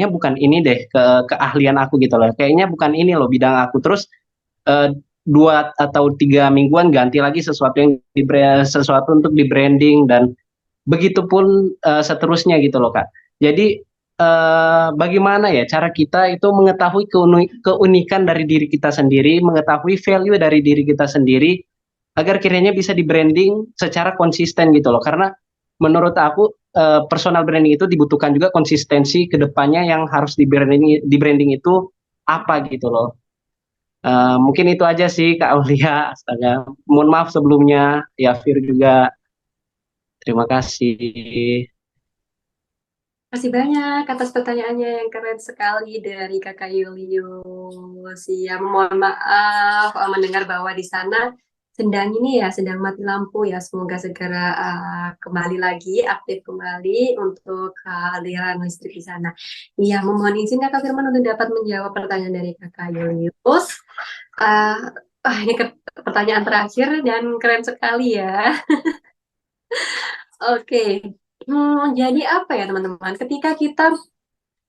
Speaker 10: bukan ini deh, keahlian aku gitu loh. Kayaknya bukan ini loh bidang aku. Terus 2 atau 3 mingguan ganti lagi sesuatu untuk di branding, dan begitupun seterusnya gitu loh Kak. Jadi bagaimana ya cara kita itu mengetahui keunikan dari diri kita sendiri, mengetahui value dari diri kita sendiri, agar kiranya bisa di branding secara konsisten gitu loh. Karena menurut aku personal branding itu dibutuhkan juga konsistensi ke depannya, yang harus di branding itu apa gitu loh. Mungkin itu aja sih Kak Aulia. Astaga, mohon maaf sebelumnya, ya Fir juga. Terima kasih.
Speaker 2: Kasih banyak atas pertanyaannya yang keren sekali dari Kakak Julius. Ya, mohon maaf mendengar bahwa di sana sedang mati lampu ya. Semoga segera kembali lagi, aktif kembali untuk aliran listrik di sana. Iya, memohon izin Kakak Firman untuk dapat menjawab pertanyaan dari Kakak Julius. Ini pertanyaan terakhir dan keren sekali ya. Oke. Jadi apa ya teman-teman? Ketika kita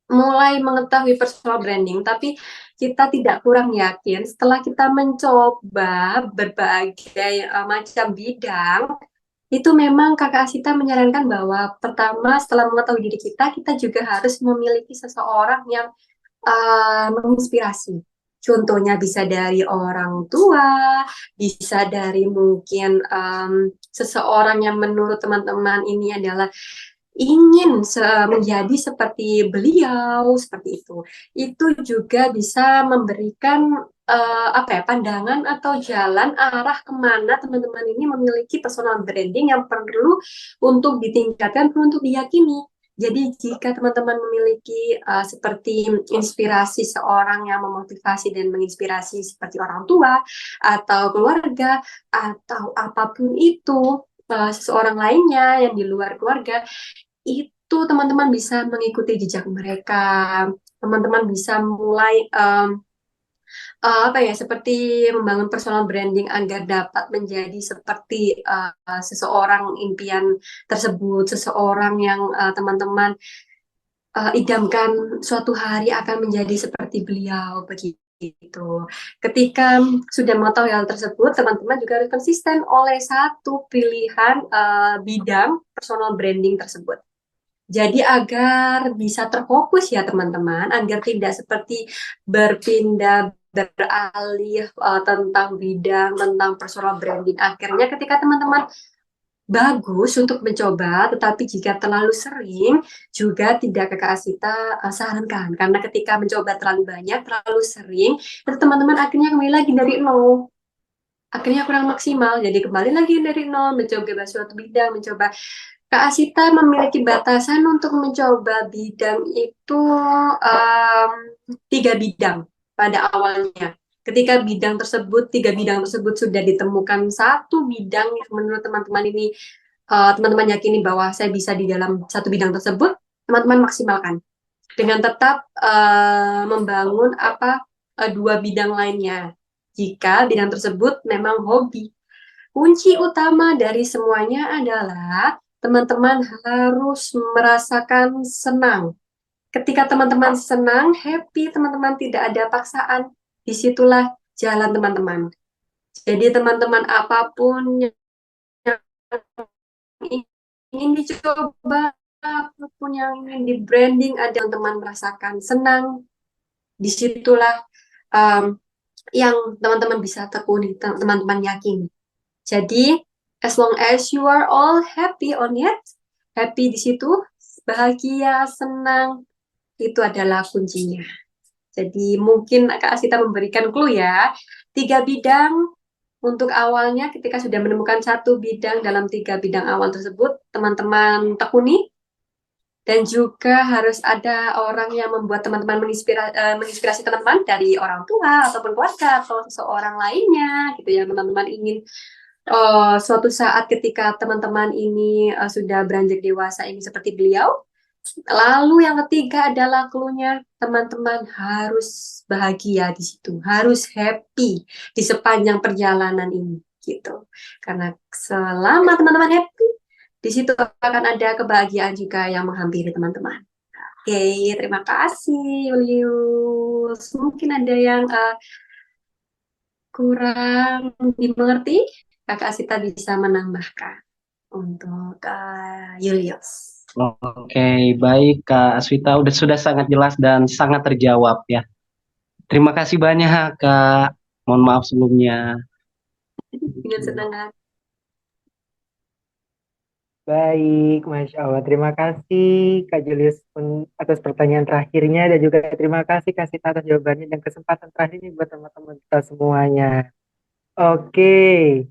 Speaker 2: mulai mengetahui personal branding, tapi kita tidak kurang yakin setelah kita mencoba berbagai macam bidang, itu memang Kakak Asita menyarankan bahwa pertama setelah mengetahui diri kita juga harus memiliki seseorang yang menginspirasi. Contohnya bisa dari orang tua, bisa dari mungkin seseorang yang menurut teman-teman ini adalah ingin menjadi seperti beliau, seperti itu. Itu juga bisa memberikan pandangan atau jalan arah kemana teman-teman ini memiliki personal branding yang perlu untuk ditingkatkan, perlu untuk diyakini. Jadi jika teman-teman memiliki seperti inspirasi seorang yang memotivasi dan menginspirasi seperti orang tua atau keluarga atau apapun itu, seseorang lainnya yang di luar keluarga, itu teman-teman bisa mengikuti jejak mereka. Teman-teman bisa mulai seperti membangun personal branding agar dapat menjadi seperti seseorang impian tersebut, seseorang yang teman-teman idamkan suatu hari akan menjadi seperti beliau begitu. Ketika sudah mengetahui hal tersebut, teman-teman juga harus konsisten oleh satu pilihan bidang personal branding tersebut. Jadi agar bisa terfokus ya teman-teman, agar tidak seperti berpindah beralih tentang bidang, tentang personal branding. Akhirnya ketika teman-teman bagus untuk mencoba, tetapi jika terlalu sering juga tidak Kakak Asita sarankan. Karena ketika mencoba terlalu banyak, terlalu sering, itu teman-teman akhirnya kembali lagi dari nol. Akhirnya kurang maksimal, jadi kembali lagi dari nol, mencoba suatu bidang, mencoba. Kak Asita memiliki batasan untuk mencoba bidang itu 3 bidang pada awalnya. Ketika tiga bidang tersebut sudah ditemukan satu bidang yang menurut teman-teman ini teman-teman yakini bahwa saya bisa di dalam satu bidang tersebut, teman-teman maksimalkan dengan tetap membangun dua bidang lainnya. Jika bidang tersebut memang hobi, kunci utama dari semuanya adalah teman-teman harus merasakan senang. Ketika teman-teman senang, happy, teman-teman tidak ada paksaan, disitulah jalan teman-teman. Jadi teman-teman apapun yang ingin dicoba, apapun yang ingin di branding, ada teman-teman merasakan senang, disitulah yang teman-teman bisa tekuni, teman-teman yakin. Jadi, as long as you are all happy on it, happy di situ, bahagia, senang, itu adalah kuncinya. Jadi mungkin Kak Asita memberikan clue ya, 3 bidang untuk awalnya ketika sudah menemukan satu bidang dalam 3 bidang awal tersebut, teman-teman tekuni, dan juga harus ada orang yang membuat teman-teman menginspirasi teman-teman dari orang tua ataupun keluarga atau seseorang lainnya gitu ya, teman-teman ingin suatu saat ketika teman-teman ini sudah beranjak dewasa ini seperti beliau. Lalu yang ketiga adalah clue-nya, teman-teman harus bahagia di situ, harus happy di sepanjang perjalanan ini gitu. Karena selama teman-teman happy, di situ akan ada kebahagiaan juga yang menghampiri teman-teman. Oke, terima kasih Julius. Mungkin ada yang kurang dimengerti, Kakak Asita bisa menambahkan untuk Julius.
Speaker 10: Oke, baik Kak Aswita, sudah sangat jelas dan sangat terjawab ya. Terima kasih banyak Kak. Mohon maaf sebelumnya.
Speaker 2: Dengan senang hati.
Speaker 1: Baik, Masya Allah. Terima kasih Kak Julius atas pertanyaan terakhirnya dan juga terima kasih Kak Sita atas jawabannya dan kesempatan terakhirnya buat teman-teman kita semuanya. Oke,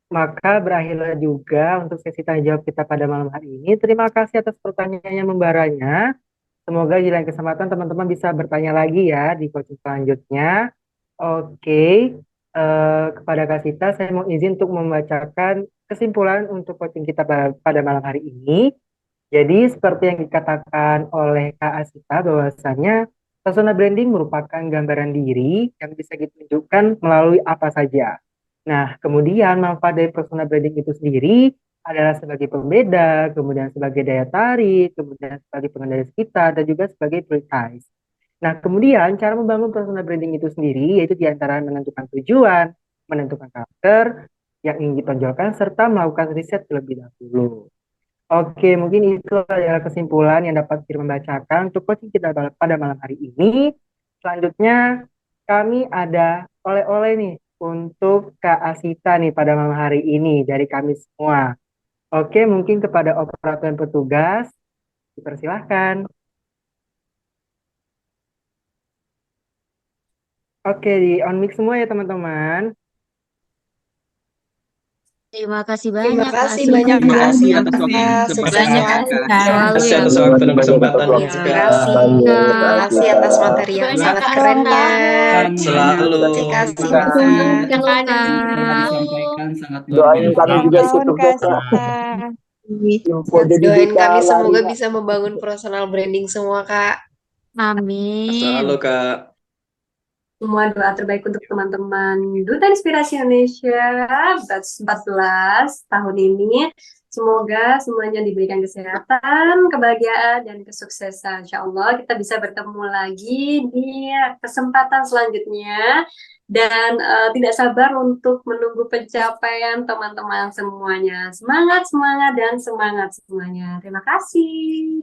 Speaker 1: maka berakhirlah juga untuk sesi tanya jawab kita pada malam hari ini. Terima kasih atas pertanyaannya membaranya. Semoga di lain kesempatan teman-teman bisa bertanya lagi ya di coaching selanjutnya. Oke, kepada Kak Sita, saya mau izin untuk membacakan kesimpulan untuk coaching kita pada malam hari ini. Jadi seperti yang dikatakan oleh Kak Asita bahwasanya personal branding merupakan gambaran diri yang bisa ditunjukkan melalui apa saja. Nah, kemudian manfaat dari personal branding itu sendiri adalah sebagai pembeda, kemudian sebagai daya tarik, kemudian sebagai pengendali sekitar, dan juga sebagai prioritas. Nah, kemudian cara membangun personal branding itu sendiri yaitu diantara menentukan tujuan, menentukan karakter yang ingin ditonjolkan, serta melakukan riset terlebih dahulu. Oke, mungkin itu adalah kesimpulan yang dapat kita bacakan untuk coaching kita pada malam hari ini. Selanjutnya, kami ada oleh-oleh nih untuk Kak Asita nih pada malam hari ini dari kami semua. Oke, mungkin kepada operator dan petugas, dipersilahkan. Oke, di on mic semua ya teman-teman.
Speaker 11: Terima kasih
Speaker 12: Terima
Speaker 11: banyak
Speaker 12: kasih
Speaker 11: Kak
Speaker 12: banyak
Speaker 11: Asita.
Speaker 12: Kak Asita.
Speaker 11: Terima kasih banyak selalu
Speaker 12: Terima
Speaker 11: ya.
Speaker 12: kasih waktu dan kesempatan.
Speaker 11: Terima kasih
Speaker 12: Terima kasih atas materi yang
Speaker 11: banyak
Speaker 12: sangat
Speaker 11: Kak
Speaker 12: kerennya.
Speaker 9: Selalu.
Speaker 12: Terima kasih
Speaker 3: Terima
Speaker 12: Kak.
Speaker 3: kasih.
Speaker 13: disampaikan sangat luar
Speaker 3: Doain
Speaker 13: biasa.
Speaker 3: kami juga ikut
Speaker 12: Tahun Kak
Speaker 3: sukses Kak.
Speaker 12: Asita.
Speaker 3: Info jadi
Speaker 12: Doain
Speaker 3: bisa
Speaker 12: kami semoga
Speaker 3: lari.
Speaker 12: bisa membangun personal branding semua Kak.
Speaker 11: Amin.
Speaker 9: Kak.
Speaker 2: Semua doa terbaik untuk teman-teman Duta Inspirasi Indonesia batch 14 tahun ini. Semoga semuanya diberikan kesehatan, kebahagiaan, dan kesuksesan. Insya Allah kita bisa bertemu lagi di kesempatan selanjutnya. Dan tidak sabar untuk menunggu pencapaian teman-teman semuanya. Semangat, semangat, dan semangat semuanya. Terima kasih.